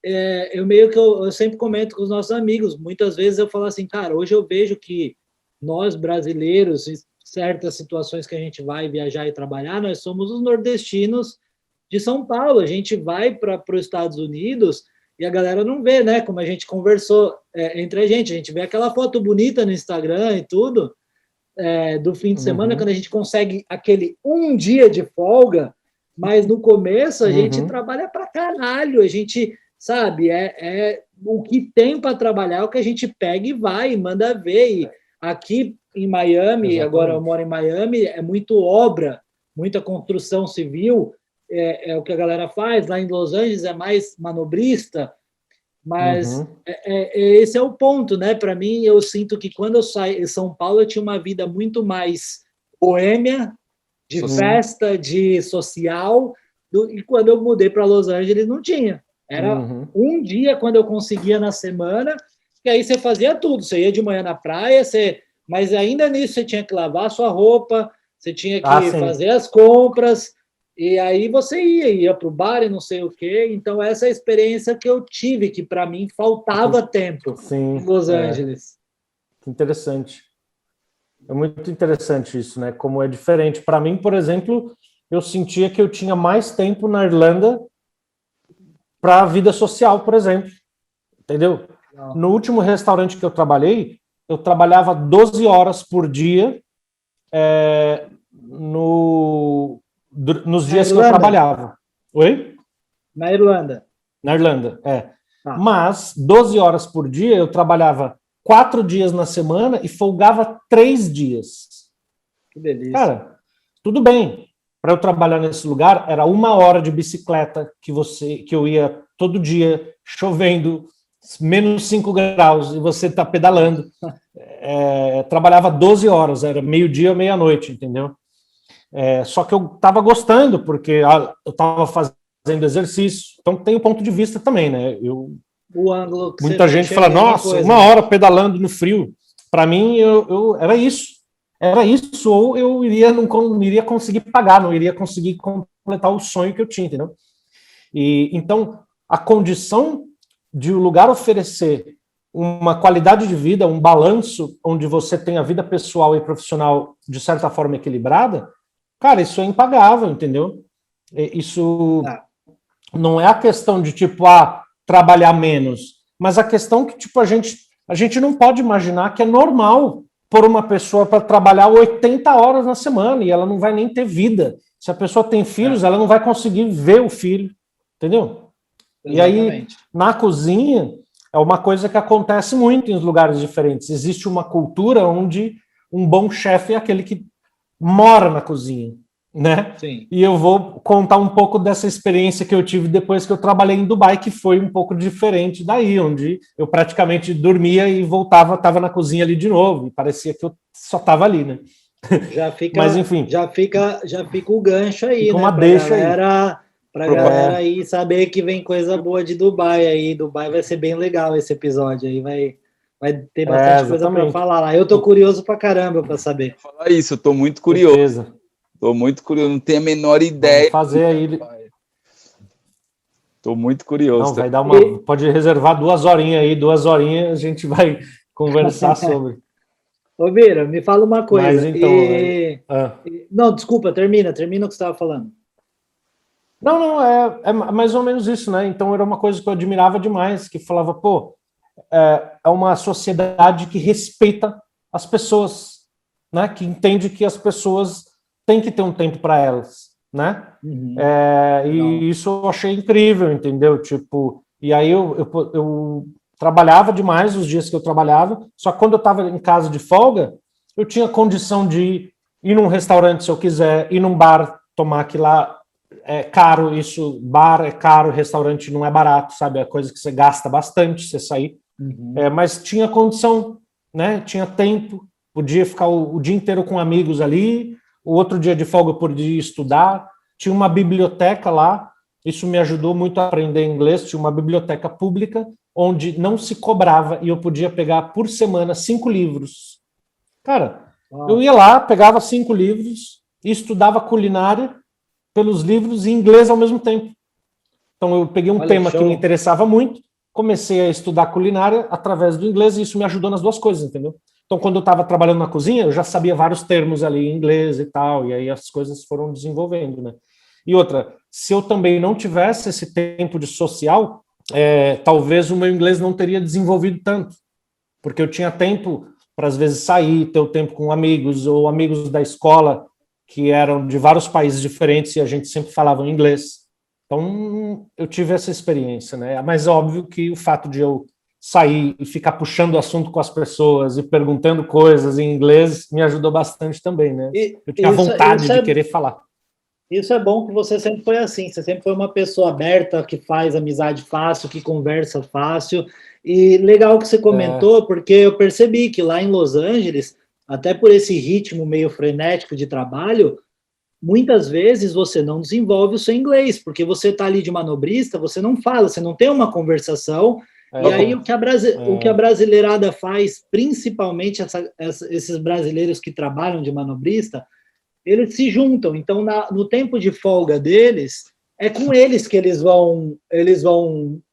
Eu sempre comento com os nossos amigos, muitas vezes eu falo assim, cara, hoje eu vejo que nós brasileiros, em certas situações que a gente vai viajar e trabalhar, nós somos os nordestinos de São Paulo, a gente vai para os Estados Unidos e a galera não vê, né? Como a gente conversou entre a gente vê aquela foto bonita no Instagram e tudo, do fim de semana, quando a gente consegue aquele um dia de folga, mas no começo a gente trabalha para caralho, a gente, sabe, o que tem para trabalhar, o que a gente pega e vai, e manda ver. E aqui em Miami, agora eu moro em Miami, é muito obra, muita construção civil, é o que a galera faz. Lá em Los Angeles é mais manobrista, mas esse é o ponto, né? Para mim, eu sinto que quando eu saí em São Paulo, eu tinha uma vida muito mais boêmia, de festa, de social, e quando eu mudei para Los Angeles, não tinha. Era um dia quando eu conseguia na semana, que aí você fazia tudo. Você ia de manhã na praia, mas ainda nisso você tinha que lavar a sua roupa, você tinha que fazer as compras, e aí você ia para o bar e não sei o quê. Então, essa é a experiência que eu tive, que para mim faltava tempo em Los Angeles. Que interessante. É muito interessante isso, né? Como é diferente. Para mim, por exemplo, eu sentia que eu tinha mais tempo na Irlanda para a vida social, por exemplo. Entendeu? No último restaurante que eu trabalhava 12 horas por dia nos dias que eu trabalhava. Oi? Na Irlanda. Na Irlanda, Mas 12 horas por dia eu trabalhava 4 dias na semana e folgava 3 dias. Que delícia. Cara, tudo bem. Para eu trabalhar nesse lugar, era 1 hora de bicicleta que eu ia todo dia, chovendo, menos 5 graus, e você está pedalando. Trabalhava 12 horas, era meio-dia ou meia-noite, entendeu? Só que eu estava gostando, porque eu estava fazendo exercício. Então tem o ponto de vista também, né? O ângulo que muita gente fala, nossa, 1 hora pedalando no frio. Para mim, era isso. Era isso, ou eu não iria conseguir pagar, não iria conseguir completar o sonho que eu tinha, entendeu? Então, a condição de o lugar oferecer uma qualidade de vida, um balanço, onde você tem a vida pessoal e profissional de certa forma equilibrada, cara, isso é impagável, entendeu? Isso não é a questão de, tipo, trabalhar menos, mas a questão que, tipo, a gente não pode imaginar que é normal pôr uma pessoa para trabalhar 80 horas na semana e ela não vai nem ter vida. Se a pessoa tem filhos, ela não vai conseguir ver o filho, entendeu? Exatamente. E aí, na cozinha, é uma coisa que acontece muito em lugares diferentes. Existe uma cultura onde um bom chefe é aquele que mora na cozinha, né? Sim. E eu vou contar um pouco dessa experiência que eu tive depois que eu trabalhei em Dubai, que foi um pouco diferente daí, onde eu praticamente dormia e voltava, estava na cozinha ali de novo, e parecia que eu só estava ali, né? Mas, enfim. Já fica o gancho aí, né? Pra galera aí saber que vem coisa boa de Dubai aí. Dubai vai ser bem legal esse episódio aí, vai ter bastante coisa para falar lá. Eu tô curioso pra caramba para saber. Falar isso, eu tô muito curioso. Tô muito curioso, não tenho a menor ideia. Vamos fazer aí. Tô muito curioso. Não, vai dar pode reservar 2 horinhas aí, 2 horinhas a gente vai conversar sobre. Ô, Bira, me fala uma coisa. Mas então... Não, desculpa, termina o que você estava falando. Não, é mais ou menos isso, né? Então era uma coisa que eu admirava demais, que falava, pô, é uma sociedade que respeita as pessoas, né? Que entende que as pessoas têm que ter um tempo para elas, né? E isso eu achei incrível, entendeu? Tipo, e aí eu trabalhava demais os dias que eu trabalhava, só que quando eu estava em casa de folga, eu tinha condição de ir num restaurante se eu quiser, ir num bar, tomar aquilo lá. É caro isso, bar é caro, restaurante não é barato, sabe? É coisa que você gasta bastante você sair. Mas tinha condição, né? Tinha tempo, podia ficar o dia inteiro com amigos ali, o outro dia de folga eu podia estudar, tinha uma biblioteca lá, isso me ajudou muito a aprender inglês, tinha uma biblioteca pública onde não se cobrava e eu podia pegar por semana 5 livros Cara, eu ia lá, pegava 5 livros e estudava culinária pelos livros em inglês ao mesmo tempo. Então eu peguei um tema que me interessava muito, comecei a estudar culinária através do inglês e isso me ajudou nas duas coisas, entendeu? Então quando eu estava trabalhando na cozinha, eu já sabia vários termos ali em inglês e tal, e aí as coisas foram desenvolvendo, né? E outra, se eu também não tivesse esse tempo de social, talvez o meu inglês não teria desenvolvido tanto, porque eu tinha tempo para às vezes sair, ter o tempo com amigos ou amigos da escola que eram de vários países diferentes e a gente sempre falava em inglês. Então, eu tive essa experiência, né? Mas óbvio que o fato de eu sair e ficar puxando o assunto com as pessoas e perguntando coisas em inglês me ajudou bastante também, né? Eu tinha vontade de querer falar. Isso é bom que você sempre foi assim, você sempre foi uma pessoa aberta, que faz amizade fácil, que conversa fácil, e legal que você comentou, porque eu percebi que lá em Los Angeles, até por esse ritmo meio frenético de trabalho, muitas vezes você não desenvolve o seu inglês, porque você está ali de manobrista, você não fala, você não tem uma conversação, e aí o que a brasileirada faz, principalmente esses brasileiros que trabalham de manobrista, eles se juntam. Então, no tempo de folga deles, é com eles que eles vão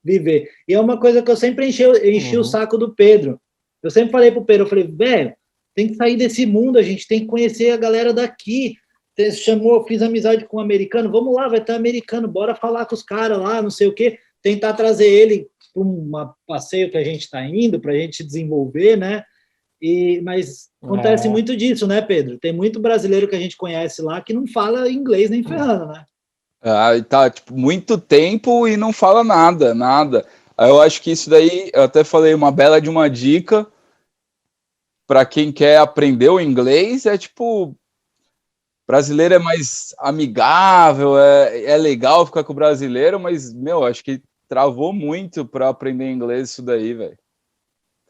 viver. E é uma coisa que eu sempre enchi o saco do Pedro. Eu sempre falei pro Pedro, eu falei, velho, tem que sair desse mundo, a gente tem que conhecer a galera daqui. Você chamou, fiz amizade com um americano, vamos lá, vai ter americano, bora falar com os caras lá, não sei o quê, tentar trazer ele para um passeio que a gente está indo, para a gente desenvolver, né? Mas acontece muito disso, né, Pedro? Tem muito brasileiro que a gente conhece lá que não fala inglês nem ferrando, né? Tá, tipo, muito tempo e não fala nada. Eu acho que isso daí, eu até falei uma bela de uma dica para quem quer aprender o inglês, tipo, brasileiro é mais amigável, é legal ficar com o brasileiro, mas, acho que travou muito para aprender inglês isso daí, velho.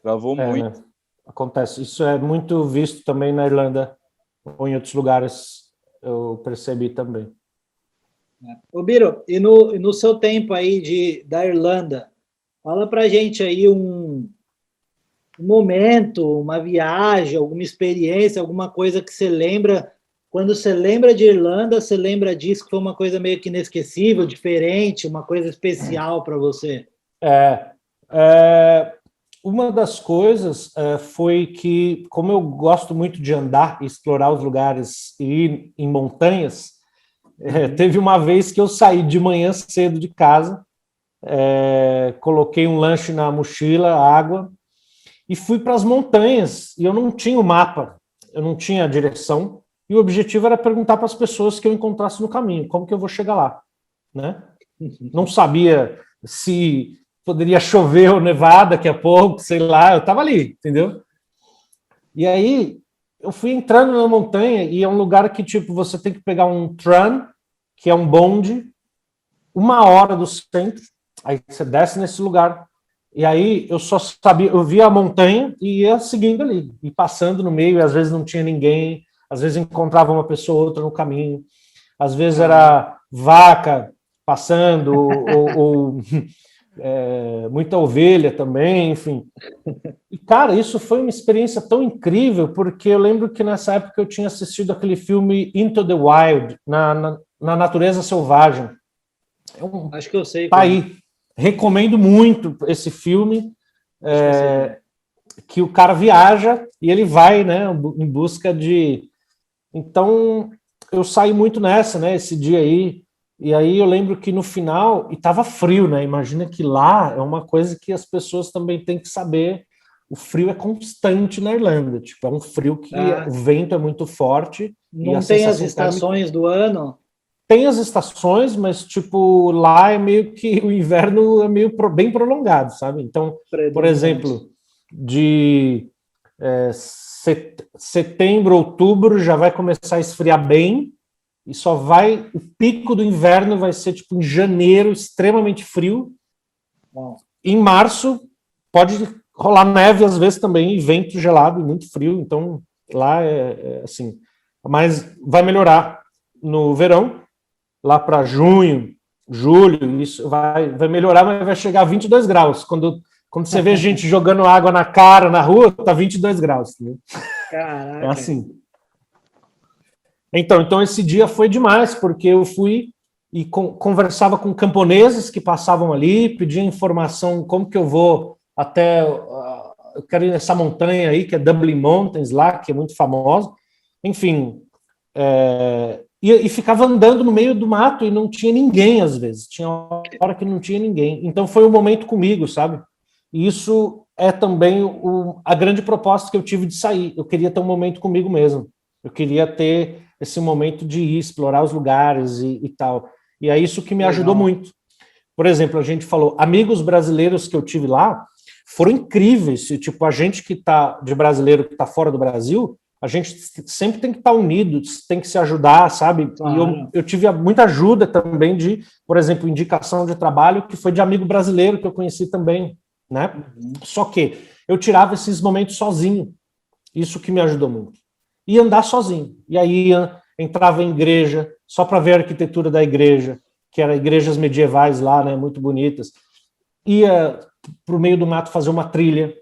Travou muito. Né? Acontece. Isso é muito visto também na Irlanda ou em outros lugares, eu percebi também. Ô, Biro, e no seu tempo aí da Irlanda, fala pra gente aí um momento, uma viagem, alguma experiência, alguma coisa que você lembra. Quando você lembra de Irlanda, você lembra disso que foi uma coisa meio que inesquecível, diferente, uma coisa especial para você? Uma das coisas foi que, como eu gosto muito de andar e explorar os lugares e ir em montanhas, teve uma vez que eu saí de manhã cedo de casa, coloquei um lanche na mochila, água, e fui para as montanhas. E eu não tinha o mapa, eu não tinha a direção, e o objetivo era perguntar para as pessoas que eu encontrasse no caminho, como que eu vou chegar lá, né? Não sabia se poderia chover ou nevar daqui a pouco, sei lá, eu estava ali, entendeu? E aí eu fui entrando na montanha e é um lugar que, tipo, você tem que pegar um tram, que é um bonde, 1 hora do centro, aí você desce nesse lugar, e aí eu só sabia, eu via a montanha e ia seguindo ali, e passando no meio, e às vezes não tinha ninguém, às vezes encontrava uma pessoa ou outra no caminho, às vezes era vaca passando, ou muita ovelha também, enfim. E, cara, isso foi uma experiência tão incrível, porque eu lembro que nessa época eu tinha assistido aquele filme Into the Wild, na Natureza Selvagem. Acho que eu sei. Tá aí. Recomendo muito esse filme, que o cara viaja e ele vai, né, em busca de... Então, eu saí muito nessa, né, esse dia aí. E aí eu lembro que no final, e estava frio, né? Imagina que lá é uma coisa que as pessoas também têm que saber. O frio é constante na Irlanda, tipo, é um frio que o vento é muito forte. Não tem as estações do ano? Tem as estações, mas tipo, lá é meio que o inverno é meio bem prolongado, sabe? Então, por exemplo, de setembro, outubro já vai começar a esfriar bem, e só vai, o pico do inverno vai ser tipo em janeiro, extremamente frio. Em março pode rolar neve às vezes também, e vento gelado, e muito frio, então lá é assim, mas vai melhorar no verão, lá para junho, julho, isso vai melhorar, mas vai chegar a 22 graus, quando Quando você vê gente jogando água na cara, na rua, tá 22 graus. Entendeu? Caraca. É assim. Então esse dia foi demais, porque eu fui e conversava com camponeses que passavam ali, pedia informação como que eu vou até... eu quero ir nessa montanha aí, que é Dublin Mountains, lá, que é muito famosa. Enfim, e ficava andando no meio do mato e não tinha ninguém, às vezes. Tinha hora que não tinha ninguém. Então foi um momento comigo, sabe? E isso é também a grande proposta que eu tive de sair. Eu queria ter um momento comigo mesmo. Eu queria ter esse momento de ir explorar os lugares e tal. E é isso que me ajudou muito. Por exemplo, a gente falou, amigos brasileiros que eu tive lá foram incríveis. Tipo, a gente que tá de brasileiro que está fora do Brasil, a gente sempre tem que estar unido, tem que se ajudar, sabe? Claro. E eu tive muita ajuda também de, por exemplo, indicação de trabalho que foi de amigo brasileiro que eu conheci também, né? Só que eu tirava esses momentos sozinho. Isso que me ajudou muito. E andar sozinho. E aí entrava em igreja só para ver a arquitetura da igreja, que eram igrejas medievais lá, né? Muito bonitas. Ia para o meio do mato fazer uma trilha,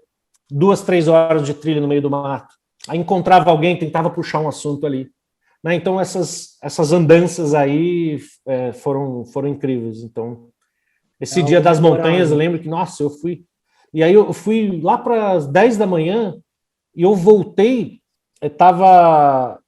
2, 3 horas de trilha no meio do mato. Aí encontrava alguém, tentava puxar um assunto ali. Né? Então, essas andanças aí foram incríveis. Então, esse dia das montanhas, eu lembro que, nossa, eu fui... E aí eu fui lá para as 10 da manhã e eu voltei, estava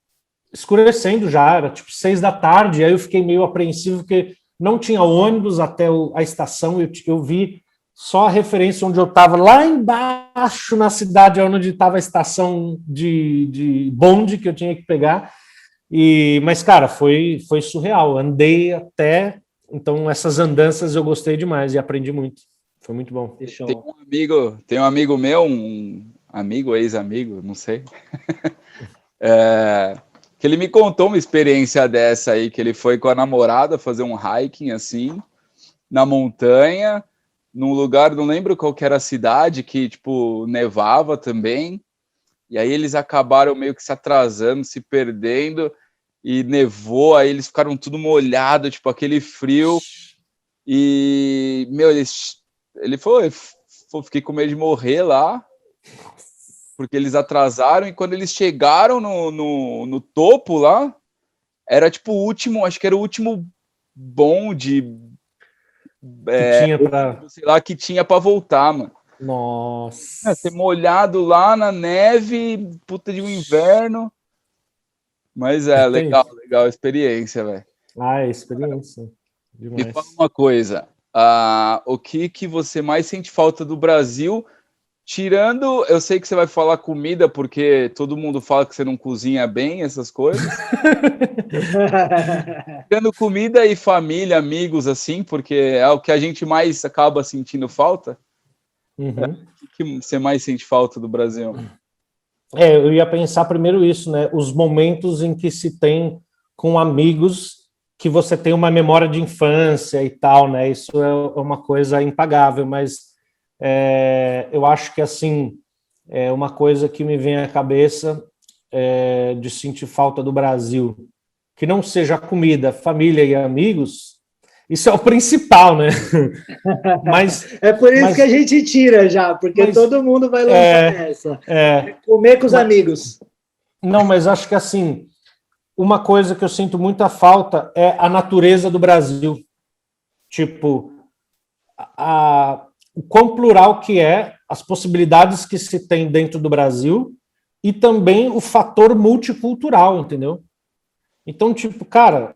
escurecendo já, era tipo 6 da tarde, aí eu fiquei meio apreensivo, porque não tinha ônibus até a estação, eu vi só a referência onde eu estava, lá embaixo na cidade, onde estava a estação de bonde que eu tinha que pegar. Mas, cara, foi surreal. Andei até... Então, essas andanças eu gostei demais e aprendi muito. Foi muito bom. Tem um amigo meu, um amigo, ex-amigo, não sei, que ele me contou uma experiência dessa aí, que ele foi com a namorada fazer um hiking, assim, na montanha, num lugar, não lembro qual que era a cidade, que, tipo, nevava também, e aí eles acabaram meio que se atrasando, se perdendo, e nevou, aí eles ficaram tudo molhado, tipo, aquele frio, e, meu, ele foi, fiquei com medo de morrer lá, porque eles atrasaram, e quando eles chegaram no topo lá, era tipo o último, acho que era o último bonde, tinha pra... sei lá, que tinha para voltar, mano. Nossa. Ser molhado lá na neve, puta de um inverno. Mas legal a experiência, velho. É experiência. Demais. Me fala uma coisa, o que você mais sente falta do Brasil, tirando, eu sei que você vai falar comida, porque todo mundo fala que você não cozinha bem, essas coisas. Tirando comida e família, amigos, assim, porque é o que a gente mais acaba sentindo falta. Uhum. O que você mais sente falta do Brasil? Eu ia pensar primeiro isso, né? Os momentos em que se tem com amigos que você tem uma memória de infância e tal, né? Isso é uma coisa impagável, mas eu acho que, assim, uma coisa que me vem à cabeça de sentir falta do Brasil, que não seja comida, família e amigos, isso é o principal, né? Mas, é por isso que a gente tira já, porque todo mundo vai lançar essa. Comer com os amigos. Não, mas acho que, assim, uma coisa que eu sinto muita falta é a natureza do Brasil. Tipo, o quão plural que é, as possibilidades que se tem dentro do Brasil e também o fator multicultural, entendeu? Então, tipo, cara,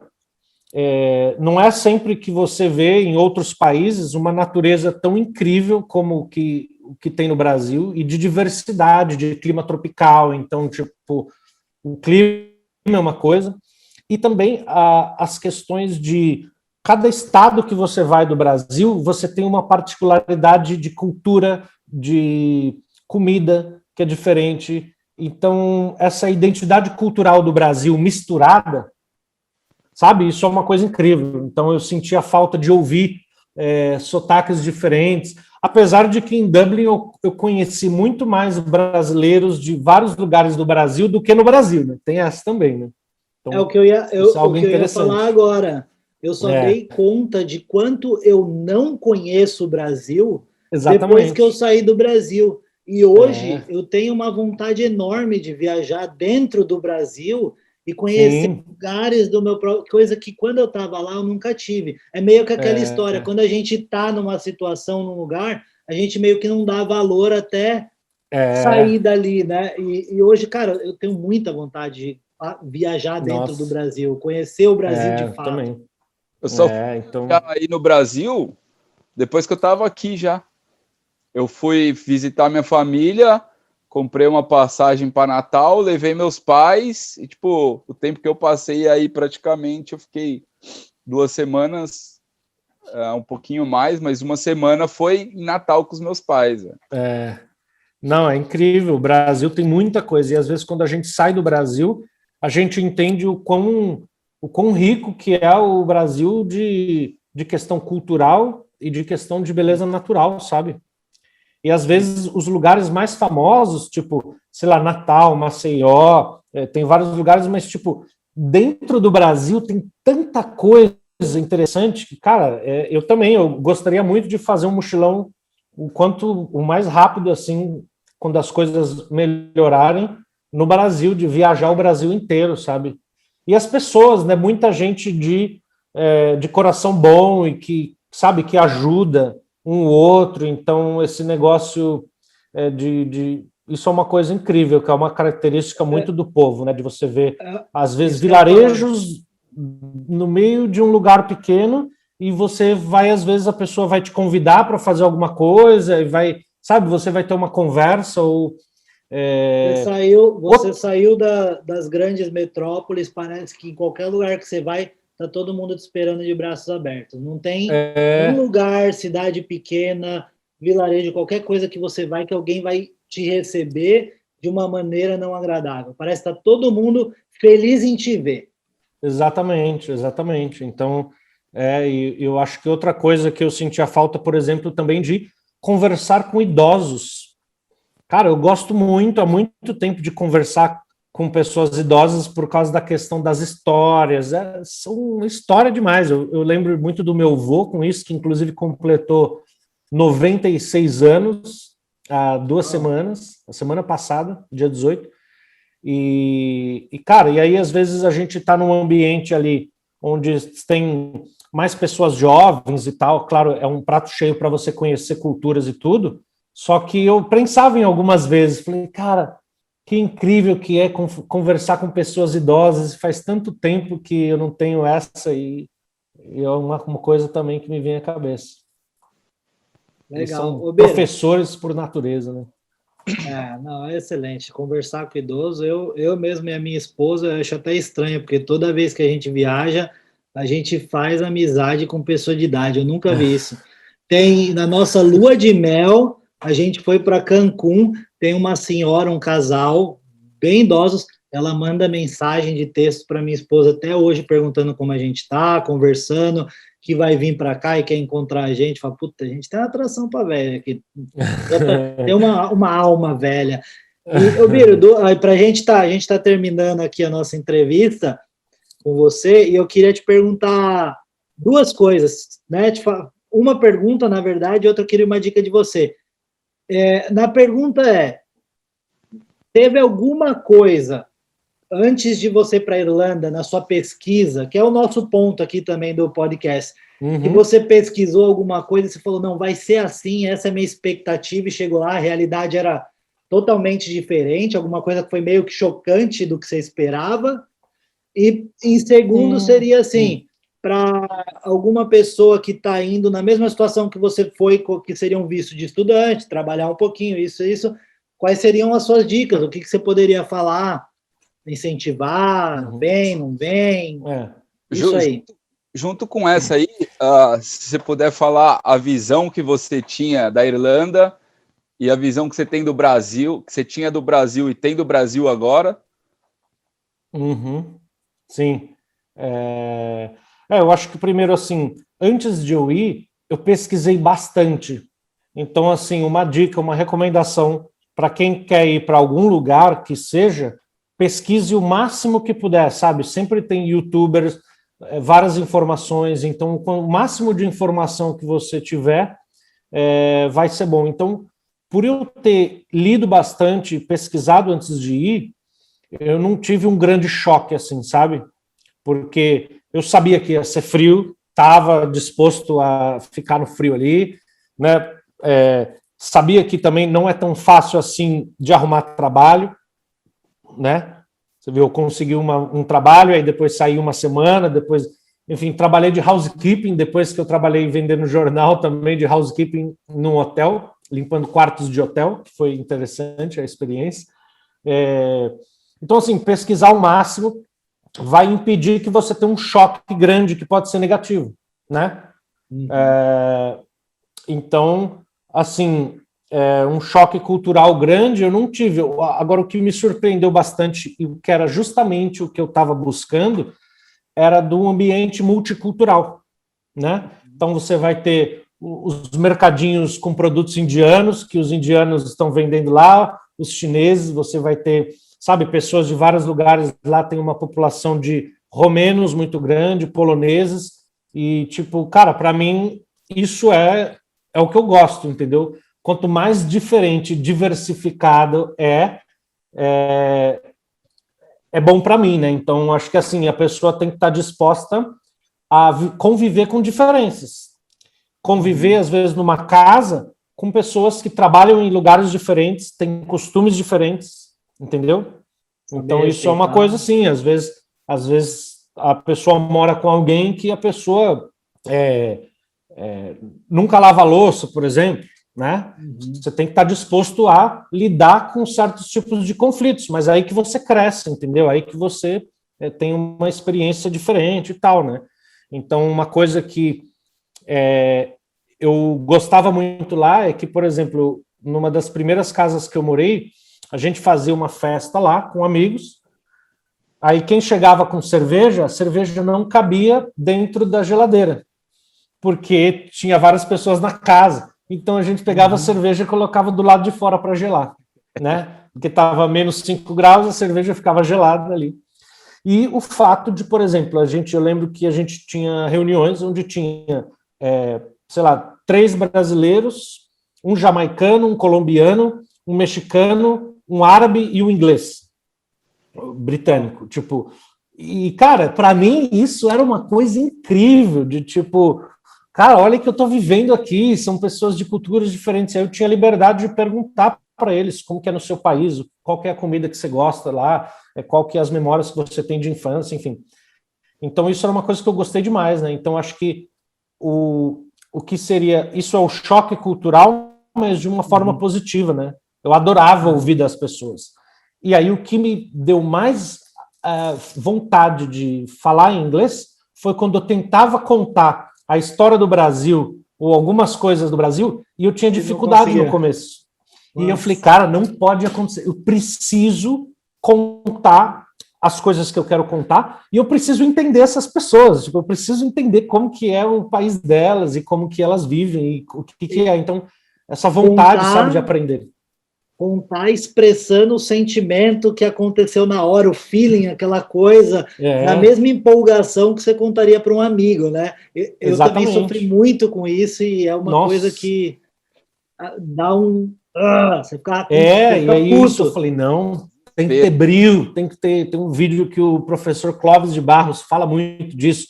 não é sempre que você vê em outros países uma natureza tão incrível como o que tem no Brasil e de diversidade, de clima tropical. Então, tipo, o clima é uma coisa e também as questões de cada estado que você vai do Brasil, você tem uma particularidade de cultura, de comida que é diferente. Então, essa identidade cultural do Brasil misturada, sabe? Isso é uma coisa incrível. Então, eu senti a falta de ouvir sotaques diferentes. Apesar de que em Dublin eu conheci muito mais brasileiros de vários lugares do Brasil do que no Brasil, né? Tem essa também, né? Então, o que eu ia falar agora. Eu só dei conta de quanto eu não conheço o Brasil depois que eu saí do Brasil. E hoje eu tenho uma vontade enorme de viajar dentro do Brasil e conhecer lugares do meu próprio, coisa que quando eu estava lá eu nunca tive. É meio que aquela história, quando a gente está numa situação, num lugar, a gente meio que não dá valor até sair dali, né? E hoje, cara, eu tenho muita vontade de viajar dentro do Brasil, conhecer o Brasil de fato. Também. Eu só fui aí no Brasil depois que eu estava aqui já. Eu fui visitar minha família, comprei uma passagem para Natal, levei meus pais e, tipo, o tempo que eu passei aí praticamente, eu fiquei 2 semanas, um pouquinho mais, mas 1 semana foi em Natal com os meus pais. Não, é incrível. O Brasil tem muita coisa e às vezes quando a gente sai do Brasil, a gente entende o quão rico que é o Brasil de questão cultural e de questão de beleza natural, sabe? E às vezes os lugares mais famosos, tipo, sei lá, Natal, Maceió, tem vários lugares, mas tipo, dentro do Brasil tem tanta coisa interessante que, cara, eu gostaria muito de fazer um mochilão o mais rápido assim, quando as coisas melhorarem no Brasil, de viajar o Brasil inteiro, sabe? E as pessoas, né? Muita gente de coração bom e que, sabe, que ajuda um outro, então esse negócio isso é uma coisa incrível, que é uma característica muito do povo, né? De você ver, às vezes, vilarejos no meio de um lugar pequeno e você vai, às vezes, a pessoa vai te convidar para fazer alguma coisa e vai, sabe, você vai ter uma conversa ou... Você saiu das grandes metrópoles, parece que em qualquer lugar que você vai, tá todo mundo te esperando de braços abertos. Não tem um lugar, cidade pequena, vilarejo, qualquer coisa que você vai, que alguém vai te receber de uma maneira não agradável. Parece que tá todo mundo feliz em te ver. Exatamente. Então, eu acho que outra coisa que eu senti a falta, por exemplo, também de conversar com idosos. Cara, eu gosto muito, há muito tempo, de conversar com pessoas idosas por causa da questão das histórias. São história demais. Eu lembro muito do meu avô com isso, que inclusive completou 96 anos há 2 semanas, a semana passada, dia 18. Cara, e aí às vezes a gente está num ambiente ali onde tem mais pessoas jovens e tal. Claro, é um prato cheio para você conhecer culturas e tudo. Só que eu pensava em algumas vezes, falei, cara, que incrível que é conversar com pessoas idosas, faz tanto tempo que eu não tenho essa, e é uma coisa também que me vem à cabeça. Legal. Eles são professores por natureza, né? Não, é excelente. Conversar com idoso, eu mesmo e a minha esposa, eu acho até estranho, porque toda vez que a gente viaja, a gente faz amizade com pessoa de idade. Eu nunca vi isso. Tem, na nossa lua de mel, a gente foi para Cancún, tem uma senhora, um casal, bem idosos, ela manda mensagem de texto para minha esposa até hoje, perguntando como a gente está, conversando, que vai vir para cá e quer encontrar a gente. Fala, puta, a gente tem uma atração para velha aqui. Tem uma alma velha. E, Biro, a gente tá terminando aqui a nossa entrevista com você, e eu queria te perguntar 2 coisas, né? Uma pergunta, na verdade, e outra eu queria uma dica de você. Na pergunta teve alguma coisa antes de você ir para a Irlanda, na sua pesquisa, que é o nosso ponto aqui também do podcast, que você pesquisou alguma coisa e você falou, não, vai ser assim, essa é a minha expectativa, e chegou lá, a realidade era totalmente diferente, alguma coisa que foi meio que chocante do que você esperava? E, em segundo, seria assim, para alguma pessoa que está indo na mesma situação que você foi, que seria um visto de estudante, trabalhar um pouquinho, isso, quais seriam as suas dicas? O que você poderia falar? Incentivar, vem, não vem? Isso aí. Junto com essa aí, se você puder falar a visão que você tinha da Irlanda e a visão que você tem do Brasil, que você tinha do Brasil e tem do Brasil agora. Sim. Eu acho que primeiro, assim, antes de eu ir, eu pesquisei bastante. Então, assim, uma dica, uma recomendação para quem quer ir para algum lugar que seja, pesquise o máximo que puder, sabe? Sempre tem YouTubers, várias informações, então, com o máximo de informação que você tiver, vai ser bom. Então, por eu ter lido bastante, pesquisado antes de ir, eu não tive um grande choque, assim, sabe? Porque eu sabia que ia ser frio, estava disposto a ficar no frio ali, né? Sabia que também não é tão fácil assim de arrumar trabalho, né? Você viu, eu consegui um trabalho, aí depois saí uma semana, depois, enfim, trabalhei de housekeeping, depois que eu trabalhei vendendo jornal também de housekeeping num hotel, limpando quartos de hotel, que foi interessante a experiência. Então, assim, pesquisar ao máximo vai impedir que você tenha um choque grande que pode ser negativo, né? Então, assim, um choque cultural grande eu não tive. Agora, o que me surpreendeu bastante, e que era justamente o que eu estava buscando, era do ambiente multicultural, né? Então, você vai ter os mercadinhos com produtos indianos, que os indianos estão vendendo lá, os chineses, você vai ter, sabe, pessoas de vários lugares, lá tem uma população de romenos muito grande, poloneses, e, tipo, cara, para mim, isso é o que eu gosto, entendeu? Quanto mais diferente, diversificado é bom para mim, né? Então, acho que assim, a pessoa tem que estar disposta a conviver com diferenças. Conviver, às vezes, numa casa com pessoas que trabalham em lugares diferentes, têm costumes diferentes, entendeu? Então, isso é uma coisa assim, às vezes a pessoa mora com alguém que a pessoa nunca lava louça, por exemplo, né? Você tem que estar disposto a lidar com certos tipos de conflitos, mas aí que você cresce, entendeu? Aí que você tem uma experiência diferente e tal, né? Então, uma coisa que eu gostava muito lá é que, por exemplo, numa das primeiras casas que eu morei, a gente fazia uma festa lá com amigos, aí quem chegava com cerveja, a cerveja não cabia dentro da geladeira, porque tinha várias pessoas na casa. Então a gente pegava a cerveja e colocava do lado de fora para gelar, né? Porque estava menos 5 graus, a cerveja ficava gelada ali. E o fato de, por exemplo, eu lembro que a gente tinha reuniões onde tinha, sei lá, 3 brasileiros, um jamaicano, um colombiano, um mexicano, um árabe e um inglês britânico, tipo. E, cara, para mim isso era uma coisa incrível, de tipo, cara, olha que eu estou vivendo aqui, são pessoas de culturas diferentes. Aí eu tinha liberdade de perguntar para eles como que é no seu país, qual que é a comida que você gosta lá, qual que é as memórias que você tem de infância, enfim. Então isso era uma coisa que eu gostei demais, né? Então acho que o que seria, isso é o choque cultural, mas de uma forma positiva, né? Eu adorava ouvir das pessoas. E aí o que me deu mais vontade de falar em inglês foi quando eu tentava contar a história do Brasil ou algumas coisas do Brasil e eu tinha dificuldade no começo. Nossa. E eu falei, cara, não pode acontecer. Eu preciso contar as coisas que eu quero contar e eu preciso entender essas pessoas. Tipo, eu preciso entender como que é o país delas e como que elas vivem e o que é. Então, essa vontade, sabe, de aprender. Contar expressando o sentimento que aconteceu na hora, o feeling, aquela coisa, na mesma empolgação que você contaria para um amigo, né? Eu também sofri muito com isso e é uma coisa que dá um... você fica e aí puto. Isso eu falei, não, tem que ter brilho, tem que ter... Tem um vídeo que o professor Clóvis de Barros fala muito disso,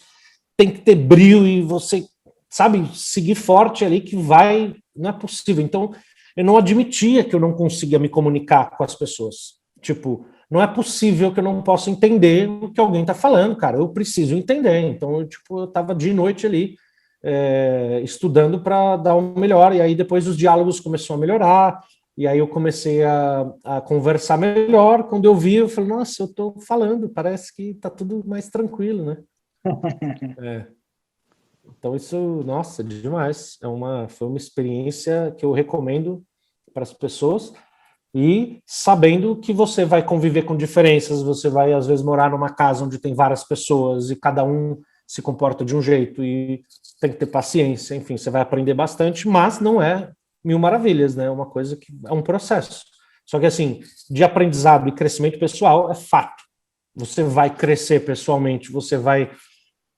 tem que ter brilho e você, sabe, seguir forte ali que vai... Não é possível. Então... eu não admitia que eu não conseguia me comunicar com as pessoas. Tipo, não é possível que eu não possa entender o que alguém está falando, cara. Eu preciso entender. Então, eu estava de noite ali, estudando para dar um melhor. E aí, depois, os diálogos começaram a melhorar. E aí, eu comecei a conversar melhor. Quando eu vi, eu falei, nossa, eu estou falando. Parece que está tudo mais tranquilo, né? Então, isso, nossa, demais. Foi uma experiência que eu recomendo para as pessoas, e sabendo que você vai conviver com diferenças, você vai, às vezes, morar numa casa onde tem várias pessoas e cada um se comporta de um jeito e tem que ter paciência, enfim, você vai aprender bastante, mas não é mil maravilhas, né? É uma coisa que é um processo. Só que, assim, de aprendizado e crescimento pessoal é fato. Você vai crescer pessoalmente, você vai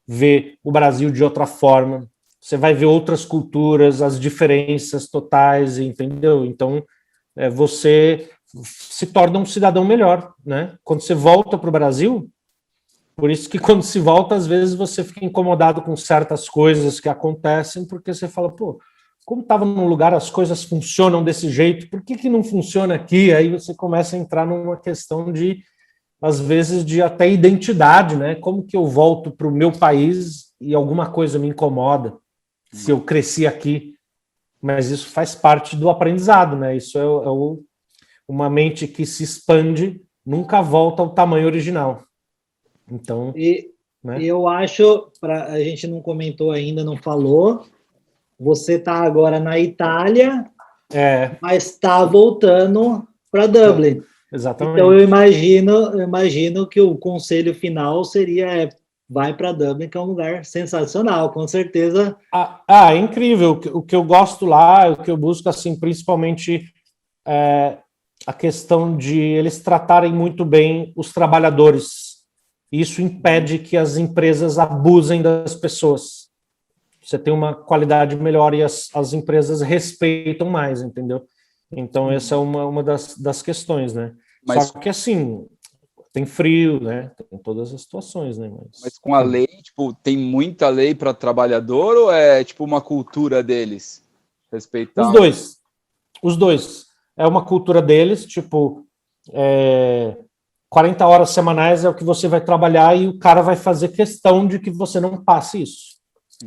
ver o Brasil de outra forma, você vai ver outras culturas, as diferenças totais, entendeu? Então, você se torna um cidadão melhor, né? Quando você volta para o Brasil, por isso que quando se volta, às vezes você fica incomodado com certas coisas que acontecem, porque você fala, pô, como estava num lugar, as coisas funcionam desse jeito, por que não funciona aqui? Aí você começa a entrar numa questão de, às vezes, de até identidade, né? Como que eu volto para o meu país e alguma coisa me incomoda, se eu cresci aqui? Mas isso faz parte do aprendizado, né? Isso uma mente que se expande, nunca volta ao tamanho original. Então, né? Eu acho, a gente não comentou ainda, não falou, você está agora na Itália, mas está voltando para Dublin. Exatamente. Então, eu imagino que o conselho final seria vai para Dublin, que é um lugar sensacional, com certeza. É incrível. O que eu gosto lá, o que eu busco, assim, principalmente a questão de eles tratarem muito bem os trabalhadores. Isso impede que as empresas abusem das pessoas. Você tem uma qualidade melhor e as empresas respeitam mais, entendeu? Então, essa é uma das questões, né? Mas, só que, assim, tem frio, né? Tem todas as situações, né? Mas com a lei, tipo, tem muita lei para trabalhador ou é, tipo, uma cultura deles? Respeitar? Os dois. É uma cultura deles, tipo, 40 horas semanais é o que você vai trabalhar e o cara vai fazer questão de que você não passe isso.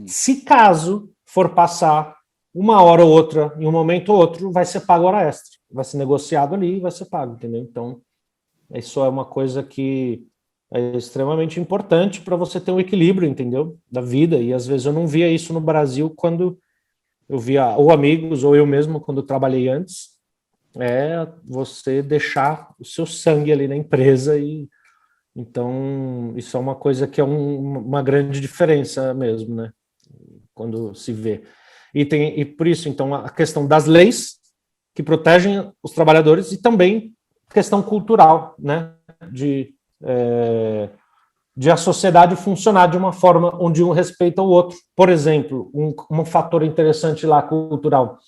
Se caso for passar uma hora ou outra, em um momento ou outro, vai ser pago hora extra. Vai ser negociado ali e vai ser pago, entendeu? Então, isso é uma coisa que é extremamente importante para você ter um equilíbrio, entendeu? Da vida. E às vezes eu não via isso no Brasil quando eu via ou amigos ou eu mesmo quando eu trabalhei antes. Você deixar o seu sangue ali na empresa e então isso é uma coisa que é uma grande diferença mesmo, né? Quando se vê. E por isso, então, a questão das leis que protegem os trabalhadores e também questão cultural, né? De a sociedade funcionar de uma forma onde um respeita o outro. Por exemplo, um fator interessante lá cultural.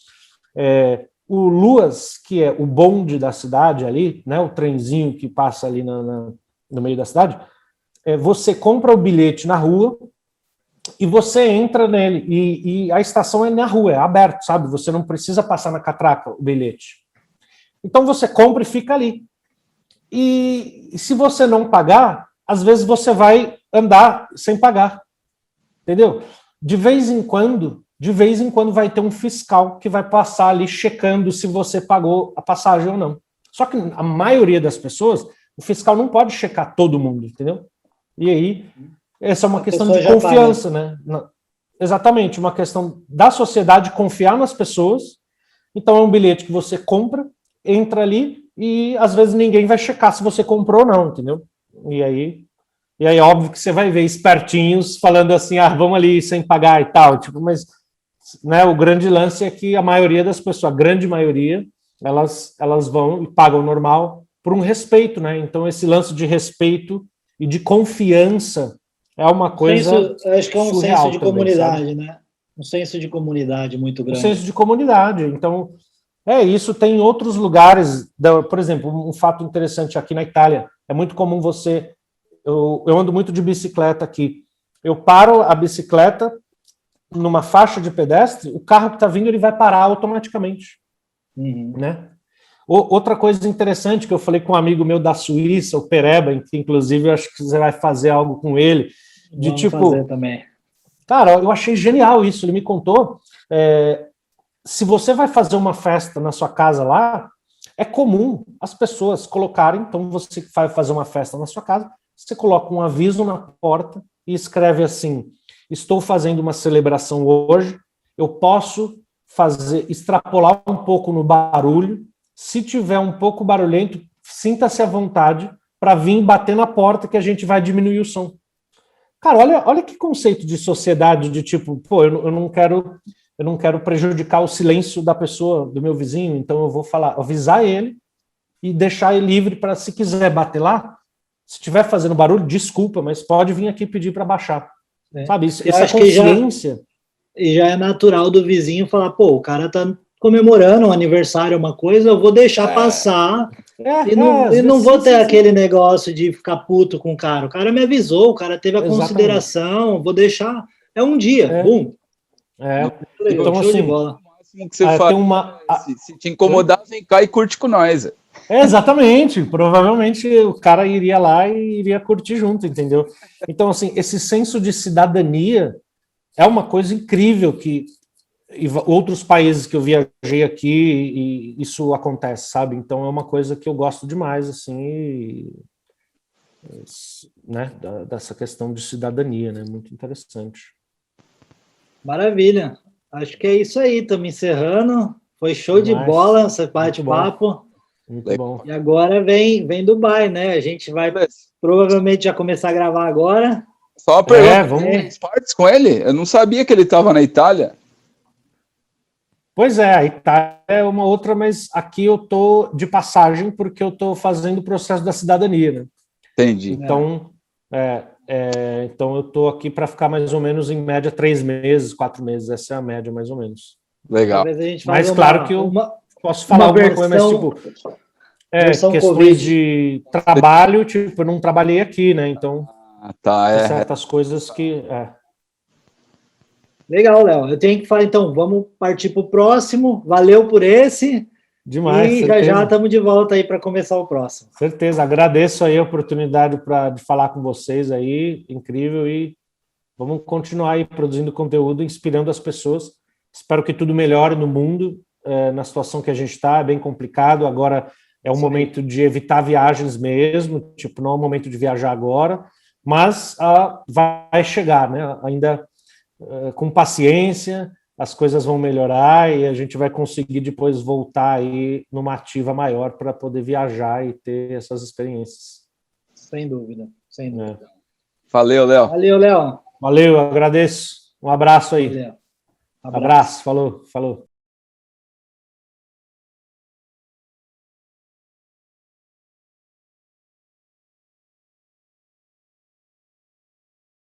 O Luas, que é o bonde da cidade ali, né, o trenzinho que passa ali no meio da cidade, você compra o bilhete na rua e você entra nele. E a estação é na rua, é aberto, sabe? Você não precisa passar na catraca o bilhete. Então você compra e fica ali. E se você não pagar, às vezes você vai andar sem pagar. Entendeu? De vez em quando vai ter um fiscal que vai passar ali checando se você pagou a passagem ou não. Só que a maioria das pessoas, o fiscal não pode checar todo mundo, entendeu? E aí, essa é uma questão de confiança, né? Exatamente, uma questão da sociedade confiar nas pessoas. Então é um bilhete que você compra, entra ali e às vezes ninguém vai checar se você comprou ou não, entendeu? E aí óbvio que você vai ver espertinhos falando assim, vamos ali sem pagar e tal, tipo, mas né, o grande lance é que a maioria das pessoas, a grande maioria, elas vão e pagam normal por um respeito, né? Então esse lance de respeito e de confiança é uma coisa acho que é um senso de comunidade, sabe? Né? Um senso de comunidade muito grande. Um senso de comunidade. Então, isso tem em outros lugares. Por exemplo, um fato interessante aqui na Itália, é muito comum eu ando muito de bicicleta aqui. Eu paro a bicicleta numa faixa de pedestre, o carro que está vindo ele vai parar automaticamente. Né? Outra coisa interessante que eu falei com um amigo meu da Suíça, o Pereba, que inclusive eu acho que você vai fazer algo com ele, de Vamos fazer também. Cara, eu achei genial isso, ele me contou. Se você vai fazer uma festa na sua casa lá, é comum as pessoas colocarem, então você vai fazer uma festa na sua casa, você coloca um aviso na porta e escreve assim: estou fazendo uma celebração hoje, eu posso extrapolar um pouco no barulho, se tiver um pouco barulhento, sinta-se à vontade para vir bater na porta que a gente vai diminuir o som. Cara, olha que conceito de sociedade, de tipo, pô, eu não quero prejudicar o silêncio da pessoa, do meu vizinho, então eu vou avisar ele e deixar ele livre para, se quiser bater lá, se estiver fazendo barulho, desculpa, mas pode vir aqui pedir para baixar. Sabe? Essa consciência. E já é natural do vizinho falar, pô, o cara tá comemorando um aniversário, uma coisa, eu vou deixar passar e não vou ter aquele negócio de ficar puto com o cara me avisou, o cara teve a consideração, vou deixar, é um dia, bum. Então, show assim, de bola. O máximo que você faz, se te incomodar, vem cá e curte com nós. Exatamente, provavelmente o cara iria lá e iria curtir junto, entendeu? Então, assim, esse senso de cidadania é uma coisa incrível que outros países que eu viajei aqui e isso acontece, sabe? Então é uma coisa que eu gosto demais, assim, né? Dessa questão de cidadania, né? Muito interessante. Maravilha. Acho que é isso aí, estamos encerrando. Foi show de bola esse bate-papo. Muito bom. E agora vem Dubai, né? A gente vai provavelmente já começar a gravar agora. Só uma pergunta, vamos partes com ele? Eu não sabia que ele estava na Itália. Pois é, a Itália é uma outra, mas aqui eu tô de passagem porque eu tô fazendo o processo da cidadania, né? Entendi. Então, então eu tô aqui para ficar mais ou menos em média 3 meses, 4 meses, essa é a média mais ou menos. Legal. Mas claro que eu posso falar alguma coisa, mas tipo, questões COVID. De trabalho, tipo, eu não trabalhei aqui, né? Então, certas coisas que... Legal, Léo. Eu tenho que falar, então, vamos partir para o próximo. Valeu por esse. Demais, e certeza. já estamos de volta aí para começar o próximo. Certeza. Agradeço aí a oportunidade de falar com vocês aí. Incrível. E vamos continuar aí produzindo conteúdo, inspirando as pessoas. Espero que tudo melhore no mundo, na situação que a gente está. É bem complicado. Agora é um momento de evitar viagens mesmo. Tipo, não é o momento de viajar agora. Mas vai chegar, né? Ainda... com paciência, as coisas vão melhorar e a gente vai conseguir depois voltar aí numa ativa maior para poder viajar e ter essas experiências. Sem dúvida, sem dúvida. Valeu, Léo. Valeu, Léo. Valeu, agradeço. Um abraço aí. Valeu. Abraço, falou.